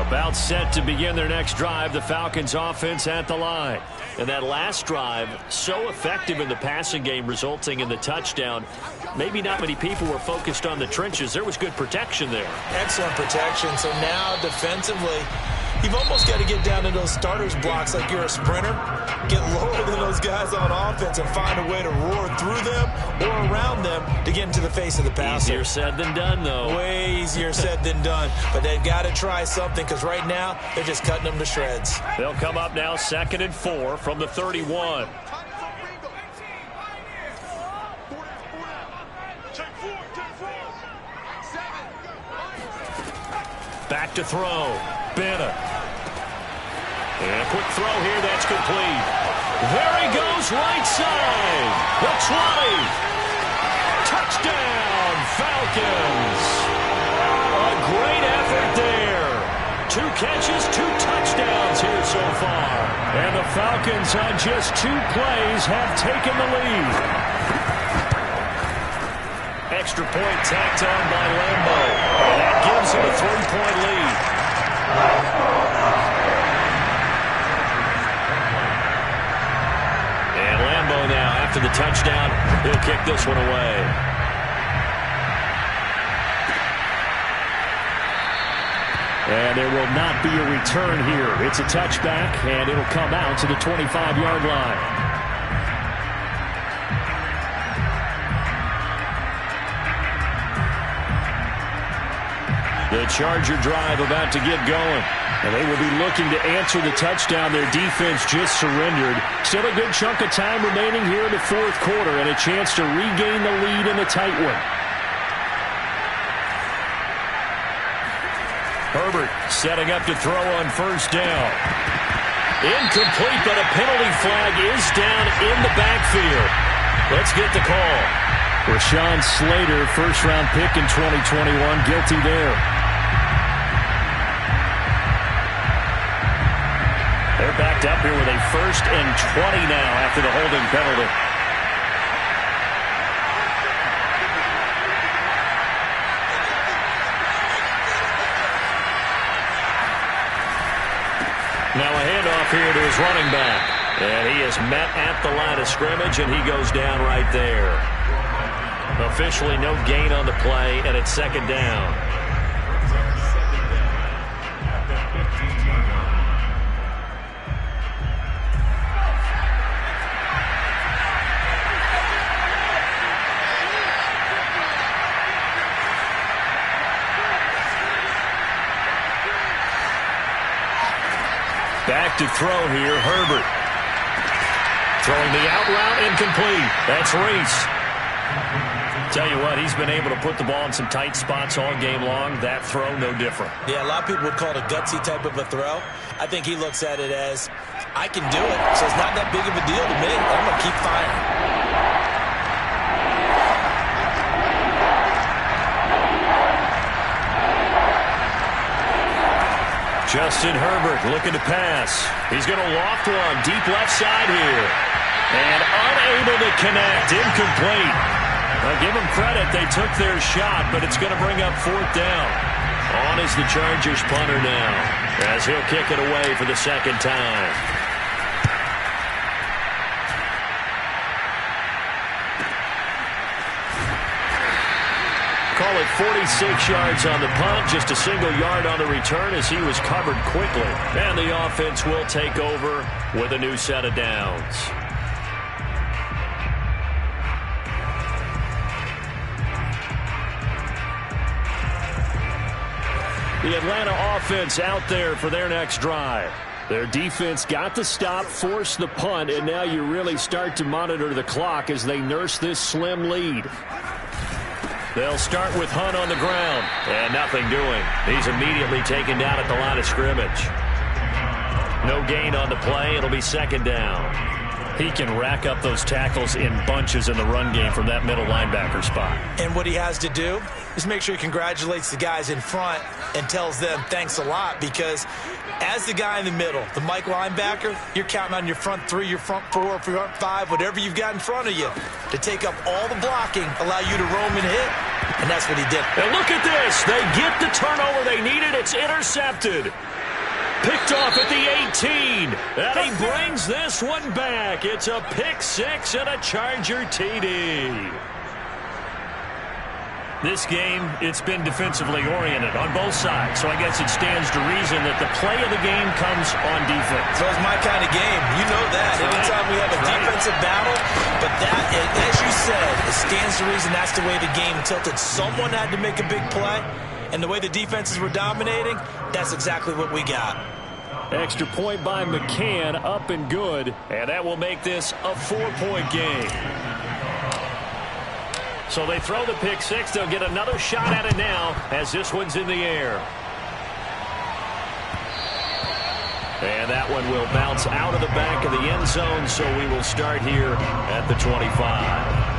About set to begin their next drive, the Falcons offense at the line. And that last drive, so effective in the passing game, resulting in the touchdown. Maybe not many people were focused on the trenches. There was good protection there.
Excellent protection. So now defensively, you've almost got to get down to those starters blocks like you're a sprinter. Get lower than those guys on offense and find a way to roar through them or around them to get into the face of the passer.
Easier said than done, though.
Way easier said than done. But they've got to try something because right now they're just cutting them to shreds.
They'll come up now 2nd and 4 from the 31. Back to throw. Bennett. And a quick throw here. That's complete. There he goes, right side. The 20. Touchdown, Falcons. A great effort there. 2 catches, 2 touchdowns here so far. And the Falcons on just 2 plays have taken the lead. Extra point tacked on by Lambo. And that gives him a 3-point lead. And Lambo now, after the touchdown, he'll kick this one away. And there will not be a return here. It's a touchback, and it'll come out to the 25-yard line. The Charger drive about to get going. And they will be looking to answer the touchdown their defense just surrendered. Still a good chunk of time remaining here in the 4th quarter and a chance to regain the lead in the tight one. Herbert setting up to throw on first down. Incomplete, but a penalty flag is down in the backfield. Let's get the call. Rashawn Slater, first-round pick in 2021, guilty there. They're backed up here with a 1st and 20 now after the holding penalty. Now a handoff here to his running back. And he is met at the line of scrimmage, and he goes down right there. Officially no gain on the play, and it's 2nd down. Back to throw here, Herbert. Throwing the out route, incomplete. That's Reese. Tell you what, he's been able to put the ball in some tight spots all game long. That throw, no different.
Yeah, a lot of people would call it a gutsy type of a throw. I think he looks at it as, I can do it, so it's not that big of a deal to me. I'm going to keep firing.
Justin Herbert looking to pass. He's going to loft one deep left side here. And unable to connect. Incomplete. Now give them credit. They took their shot, but it's going to bring up 4th down. On is the Chargers punter now, as he'll kick it away for the 2nd time. Call it 46 yards on the punt, just a single yard on the return as he was covered quickly. And the offense will take over with a new set of downs. The Atlanta offense out there for their next drive. Their defense got the stop, forced the punt, and now you really start to monitor the clock as they nurse this slim lead. They'll start with Hunt on the ground, and nothing doing. He's immediately taken down at the line of scrimmage. No gain on the play. It'll be 2nd down. He can rack up those tackles in bunches in the run game from that middle linebacker spot.
And what he has to do is make sure he congratulates the guys in front and tells them thanks a lot, because as the guy in the middle, the Mike linebacker, you're counting on your front 3, your front 4, front 5, whatever you've got in front of you to take up all the blocking, allow you to roam and hit, and that's what he did.
And look at this. They get the turnover they needed. It's intercepted. Picked off at the 18. And he brings this one back. It's a pick 6 and a Charger TD. This game, it's been defensively oriented on both sides, so I guess it stands to reason that the play of the game comes on defense.
So it's my kind of game. You know that. Anytime we have a defensive battle, but that, as you said, it stands to reason that's the way the game tilted. Someone had to make a big play, and the way the defenses were dominating, that's exactly what we got.
Extra point by McCann, up and good, and that will make this a 4-point game. So they throw the pick 6. They'll get another shot at it now as this one's in the air. And that one will bounce out of the back of the end zone, so we will start here at the 25.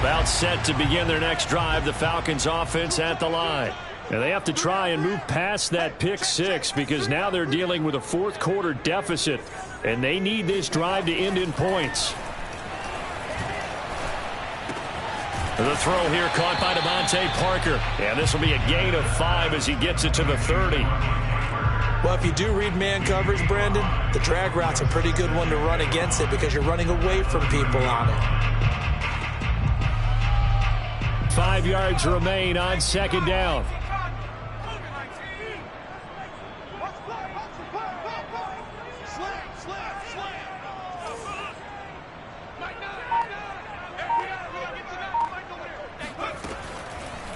About set to begin their next drive, the Falcons offense at the line. And they have to try and move past that pick 6 because now they're dealing with a 4th quarter deficit, and they need this drive to end in points. The throw here caught by Devontae Parker, and this will be a gain of 5 as he gets it to the 30.
Well, if you do read man coverage, Brandon, the drag route's a pretty good one to run against it because you're running away from people on it.
5 yards remain on 2nd down.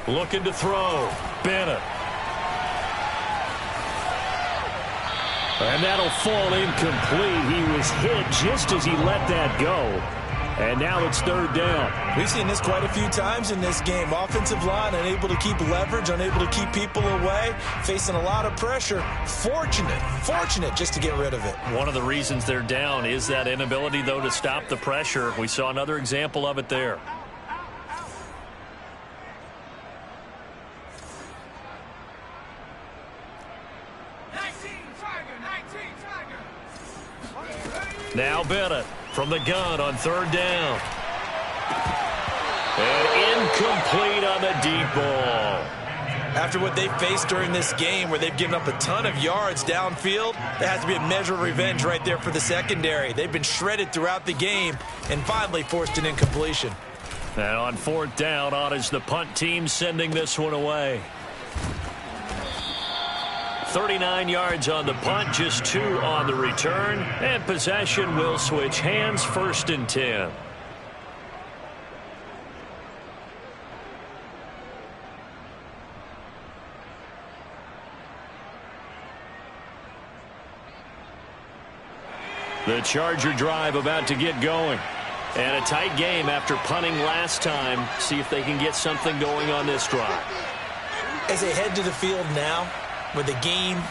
Looking to throw. Bennett. And that'll fall incomplete. He was hit just as he let that go. And now it's third down.
We've seen this quite a few times in this game. Offensive line unable to keep leverage, unable to keep people away, facing a lot of pressure. Fortunate just to get rid of it.
One of the reasons they're down is that inability, though, to stop the pressure. We saw another example of it there. Now Bennett from the gun on third down. And incomplete on the deep ball.
After what they faced during this game where they've given up a ton of yards downfield, there has to be a measure of revenge right there for the secondary. They've been shredded throughout the game and finally forced an incompletion.
And on fourth down, on is the punt team sending this one away. 39 yards on the punt, just 2 on the return. And possession will switch hands, 1st and 10. The Charger drive about to get going. And a tight game after punting last time. See if they can get something going on this drive.
As they head to the field now, with the game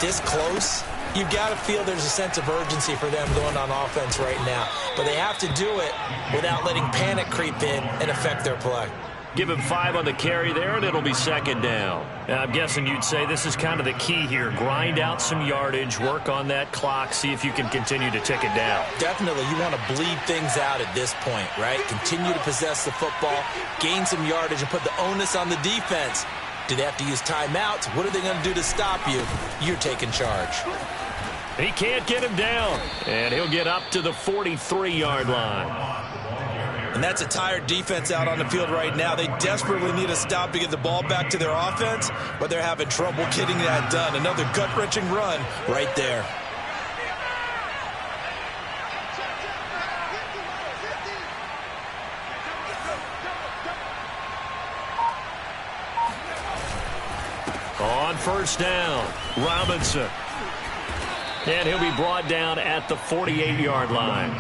this close, you've got to feel there's a sense of urgency for them going on offense right now. But they have to do it without letting panic creep in and affect their play.
Give him 5 on the carry there, and it'll be 2nd down. Now, I'm guessing you'd say this is kind of the key here. Grind out some yardage, work on that clock, see if you can continue to tick it down.
Definitely, you want to bleed things out at this point, right? Continue to possess the football, gain some yardage, and put the onus on the defense. Do they have to use timeouts? What are they going to do to stop you? You're taking charge.
He can't get him down, and he'll get up to the 43-yard line.
And that's a tired defense out on the field right now. They desperately need a stop to get the ball back to their offense, but they're having trouble getting that done. Another gut-wrenching run right there.
On first down, Robinson. And he'll be brought down at the 48-yard line.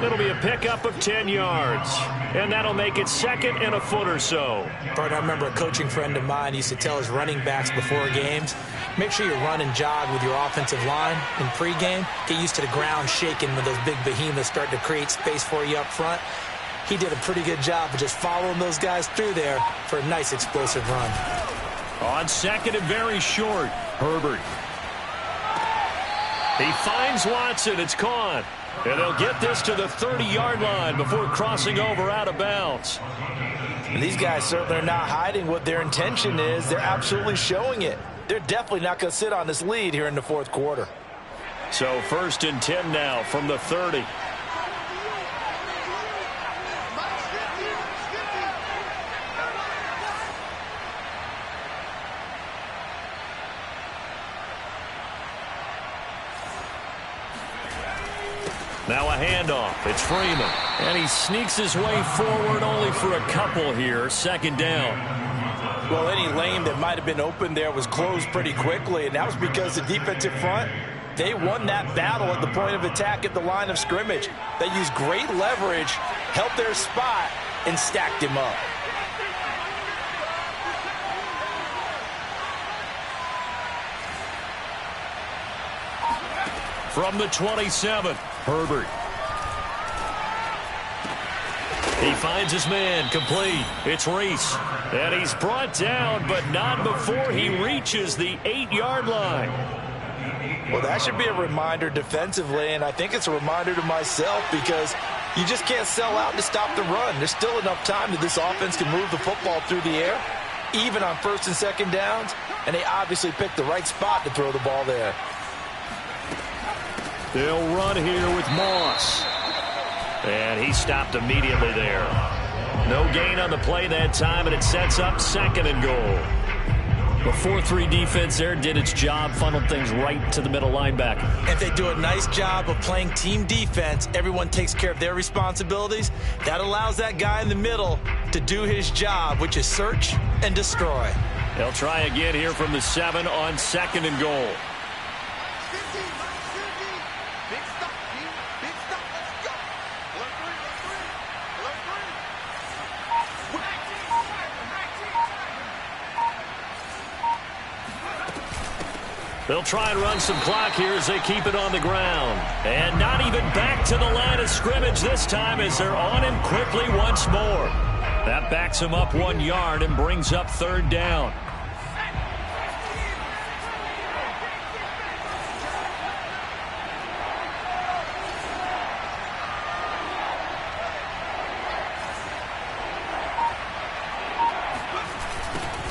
It'll be a pickup of 10 yards. And that'll make it 2nd and a foot or so.
Bart, I remember a coaching friend of mine used to tell his running backs before games, make sure you run and jog with your offensive line in pregame. Get used to the ground shaking when those big behemoths start to create space for you up front. He did a pretty good job of just following those guys through there for a nice explosive run.
On 2nd and very short, Herbert. He finds Watson. It's caught. And they'll get this to the 30-yard line before crossing over out of bounds.
And these guys certainly are not hiding what their intention is. They're absolutely showing it. They're definitely not going to sit on this lead here in the 4th quarter.
So 1st and 10 now from the 30. Now a handoff. It's Freeman. And he sneaks his way forward only for a couple here. 2nd down.
Well, any lane that might have been open there was closed pretty quickly, and that was because the defensive front, they won that battle at the point of attack at the line of scrimmage. They used great leverage, held their spot, and stacked him up.
From the 27, Herbert. He finds his man, complete. It's Reese. And he's brought down, but not before he reaches the 8-yard line.
Well, that should be a reminder defensively, and I think it's a reminder to myself because you just can't sell out to stop the run. There's still enough time that this offense can move the football through the air, even on 1st and 2nd downs, and they obviously picked the right spot to throw the ball there.
They'll run here with Moss. And he stopped immediately there. No gain on the play that time, and it sets up 2nd and goal. The 4-3 defense there did its job, funneled things right to the middle linebacker.
If they do a nice job of playing team defense, everyone takes care of their responsibilities. That allows that guy in the middle to do his job, which is search and destroy.
They'll try again here from the 7 on 2nd and goal. They'll try and run some clock here as they keep it on the ground. And not even back to the line of scrimmage this time as they're on him quickly once more. That backs him up 1 yard and brings up third down.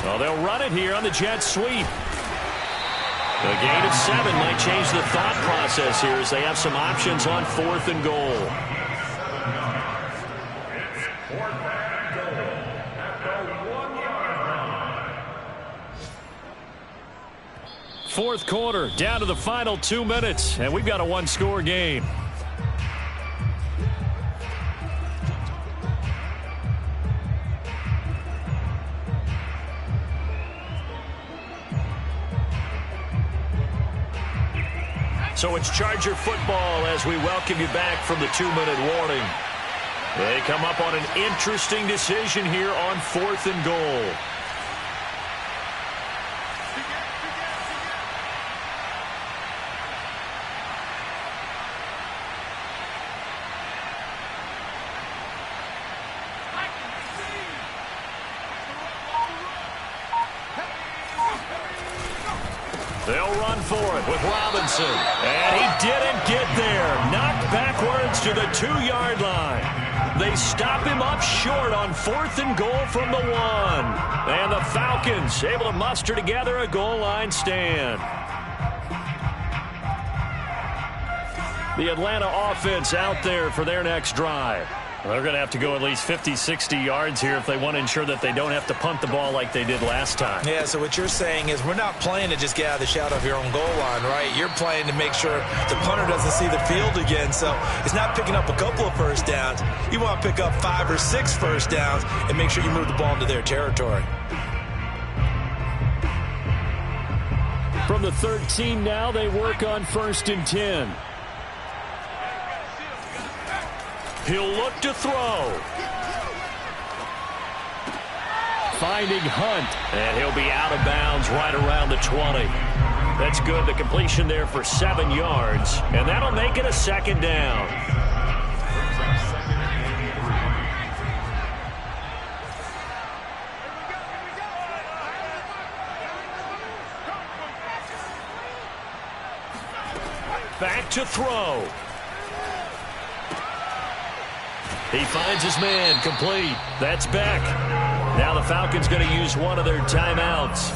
Well, they'll run it here on the jet sweep. A gain of 7 might change the thought process here as they have some options on 4th and goal. Fourth quarter, down to the final 2 minutes, and we've got a one-score game. So it's Charger football as we welcome you back from the 2-minute warning. They come up on an interesting decision here on 4th and goal. They'll run for it with Robinson. And he didn't get there. Knocked backwards to the 2-yard line. They stop him up short on 4th and goal from the 1. And the Falcons able to muster together a goal line stand. The Atlanta offense out there for their next drive. They're going to have to go at least 50, 60 yards here if they want to ensure that they don't have to punt the ball like they did last time.
Yeah, so what you're saying is we're not playing to just get out of the shadow of your own goal line, right? You're playing to make sure the punter doesn't see the field again. So it's not picking up a couple of first downs. You want to pick up 5 or 6 first downs and make sure you move the ball into their territory.
From the 13 now, they work on 1st and 10. He'll look to throw. Finding Hunt. And he'll be out of bounds right around the 20. That's good. The completion there for 7 yards. And that'll make it a 2nd down. Back to throw. He finds his man, complete. That's Beck. Now the Falcons going to use one of their timeouts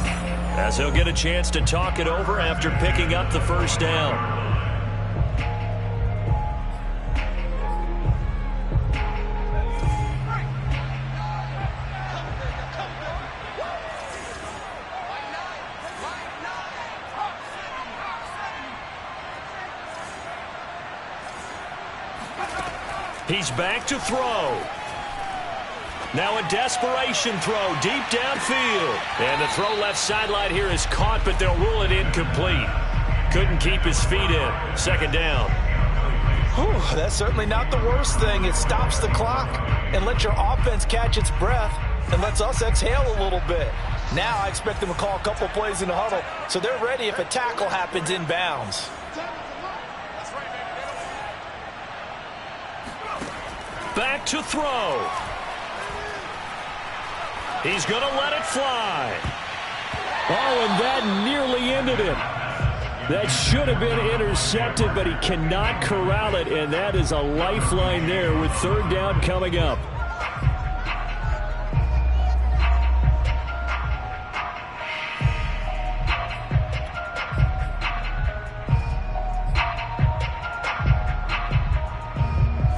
as he'll get a chance to talk it over after picking up the first down. He's back to throw. Now a desperation throw deep downfield. And the throw left sideline here is caught, but they'll rule it incomplete. Couldn't keep his feet in. 2nd down.
Whew, that's certainly not the worst thing. It stops the clock and lets your offense catch its breath and lets us exhale a little bit. Now I expect them to call a couple plays in the huddle so they're ready if a tackle happens inbounds.
Back to throw. He's going to let it fly. Oh, and that nearly ended it. That should have been intercepted, but he cannot corral it, and that is a lifeline there with 3rd down coming up.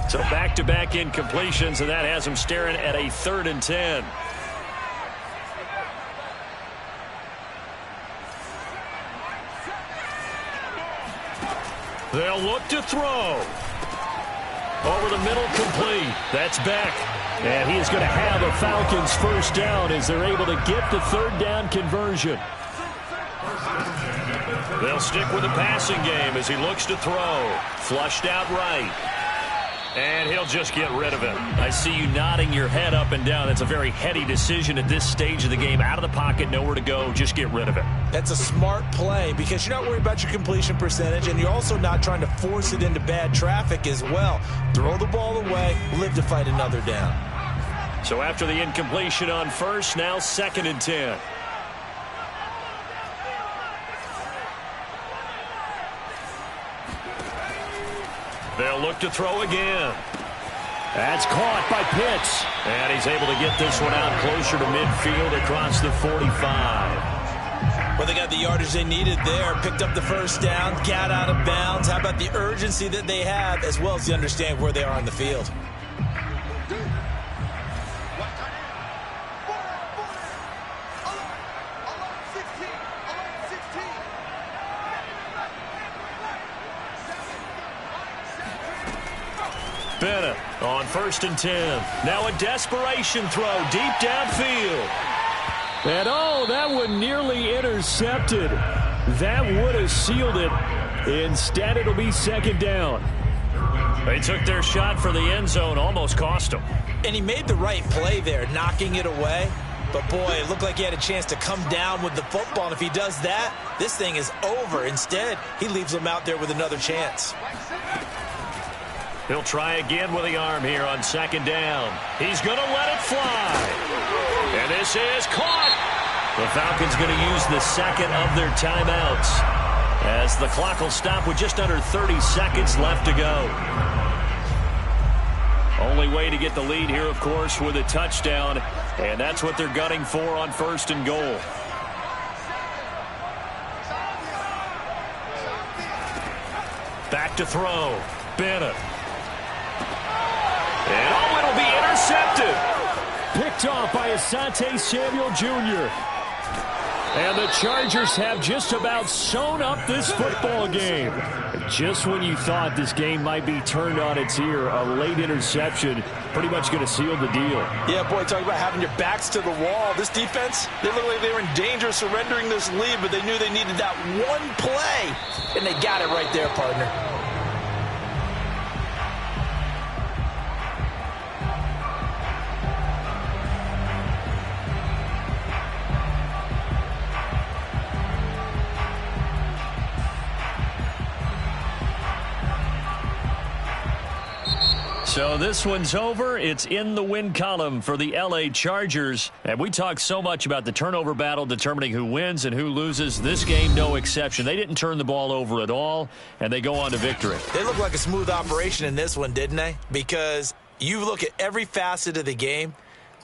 So back-to-back incompletions, and that has him staring at a 3rd and 10. They'll look to throw. Over the middle, complete. That's Beck. And he is going to have a Falcons first down as they're able to get the 3rd down conversion. They'll stick with the passing game as he looks to throw. Flushed out right. And he'll just get rid of it. I see you nodding your head up and down. That's a very heady decision at this stage of the game. Out of the pocket, nowhere to go. Just get rid of it.
That's a smart play because you're not worried about your completion percentage, and you're also not trying to force it into bad traffic as well. Throw the ball away, live to fight another down.
So after the incompletion on first, now 2nd and 10. They'll look to throw again. That's caught by Pitts. And he's able to get this one out closer to midfield across the 45.
Well, they got the yardage they needed there. Picked up the first down, got out of bounds. How about the urgency that they have as well as the understand where they are on the field?
Bennett on 1st and 10. Now a desperation throw deep downfield. And that one nearly intercepted. That would have sealed it. Instead, it'll be 2nd down. They took their shot for the end zone, almost cost them.
And he made the right play there, knocking it away. But, boy, it looked like he had a chance to come down with the football. And if he does that, this thing is over. Instead, he leaves them out there with another chance.
He'll try again with the arm here on 2nd down. He's going to let it fly. And this is caught. The Falcons going to use the second of their timeouts as the clock will stop with just under 30 seconds left to go. Only way to get the lead here, of course, with a touchdown. And that's what they're gunning for on 1st and goal. Back to throw. Bennett. And it'll be intercepted. Picked off by Asante Samuel Jr. And the Chargers have just about sewn up this football game. Just when you thought this game might be turned on its ear, a late interception pretty much going to seal the deal.
Yeah, boy, talk about having your backs to the wall. This defense, they look like they were in danger of surrendering this lead, but they knew they needed that one play, and they got it right there, partner.
So this one's over. It's in the win column for the L.A. Chargers. And we talk so much about the turnover battle determining who wins and who loses. This game, no exception. They didn't turn the ball over at all, and they go on to victory.
They look like a smooth operation in this one, didn't they? Because you look at every facet of the game,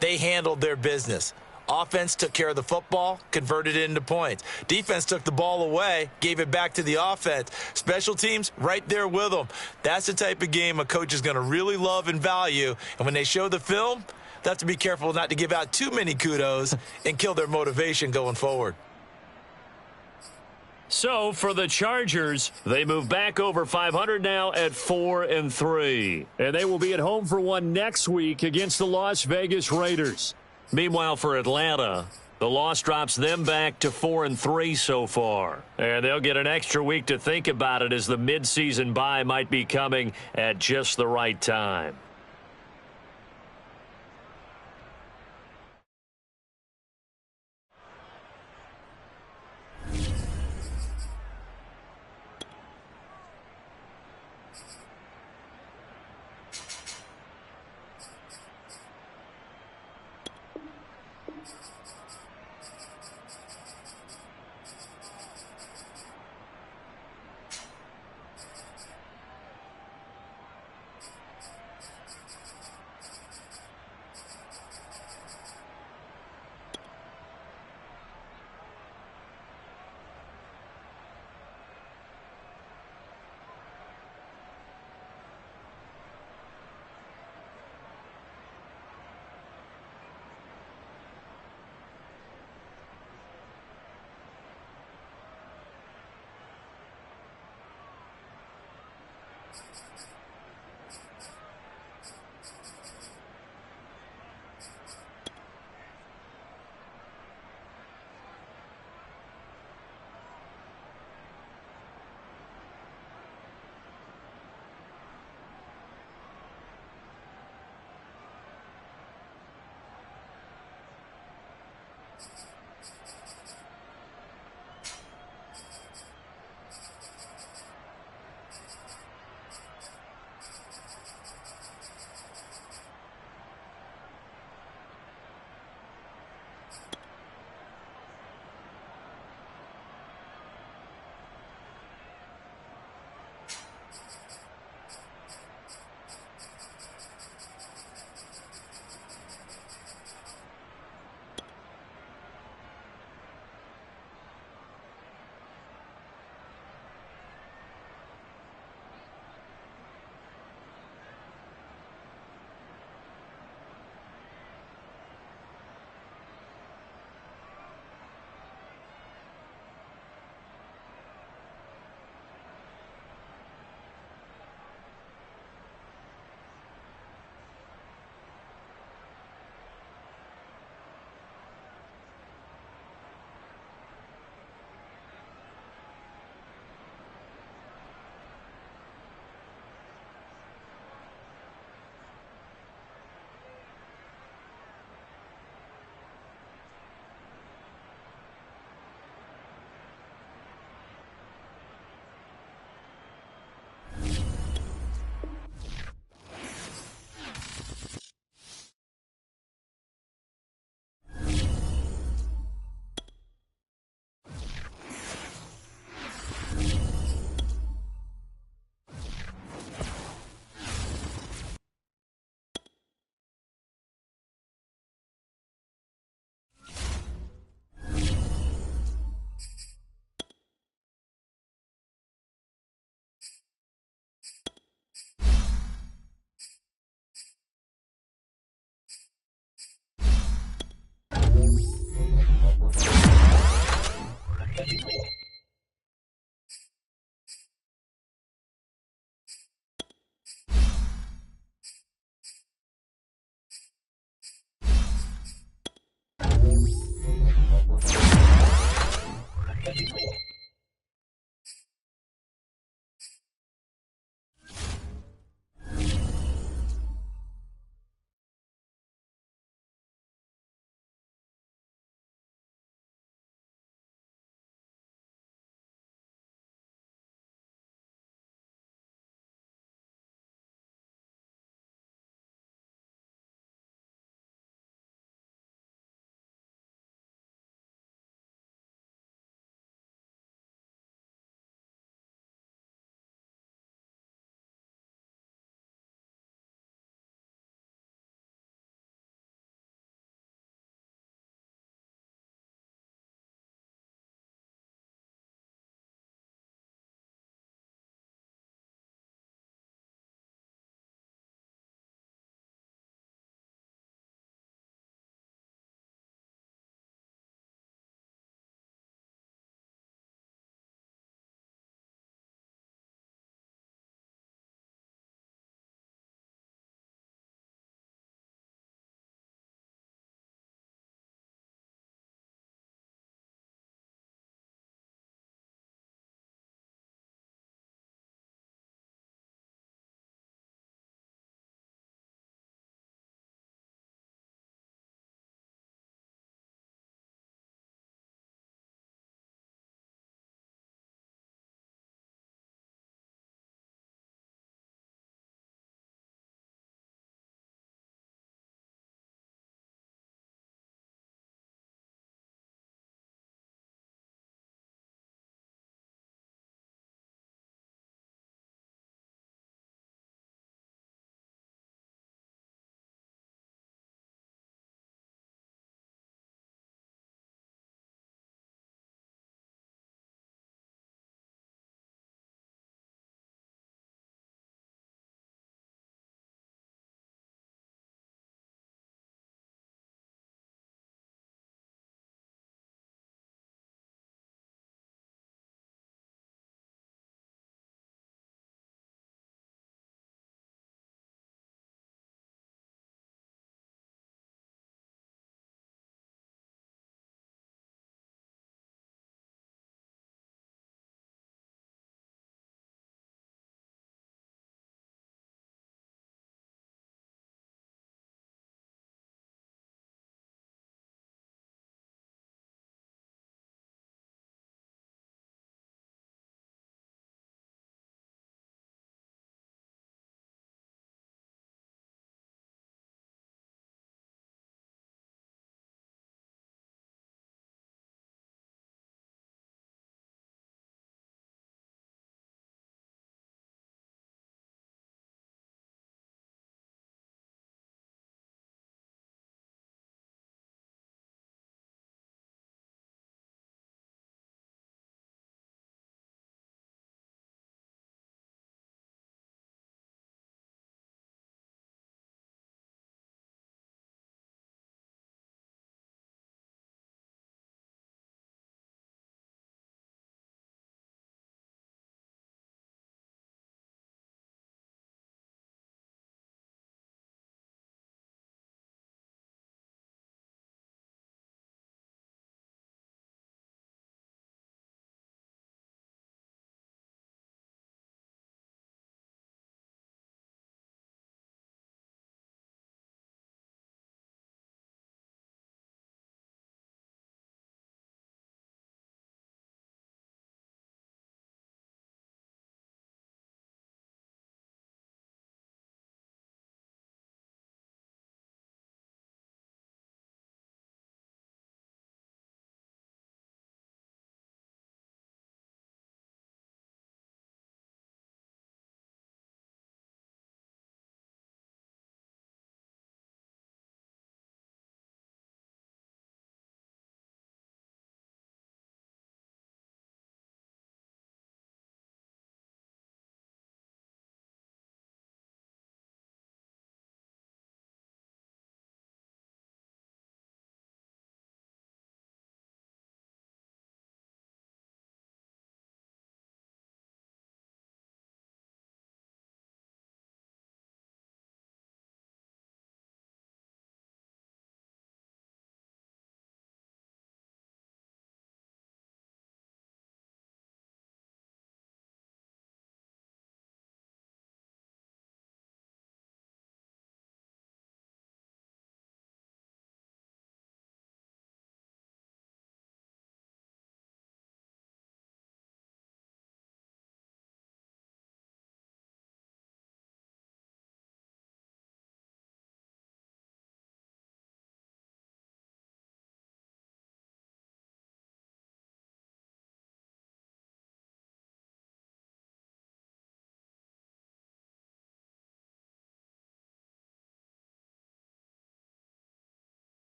they handled their business. Offense took care of the football, converted it into points. Defense took the ball away, gave it back to the offense. Special teams, right there with them. That's the type of game a coach is going to really love and value. And when they show the film, they have to be careful not to give out too many kudos and kill their motivation going forward.
So for the Chargers, they move back over 500 now at 4-3. And they will be at home for one next week against the Las Vegas Raiders. Meanwhile, for Atlanta, the loss drops them back to 4-3 so far. And they'll get an extra week to think about it as the midseason bye might be coming at just the right time.
Thank you.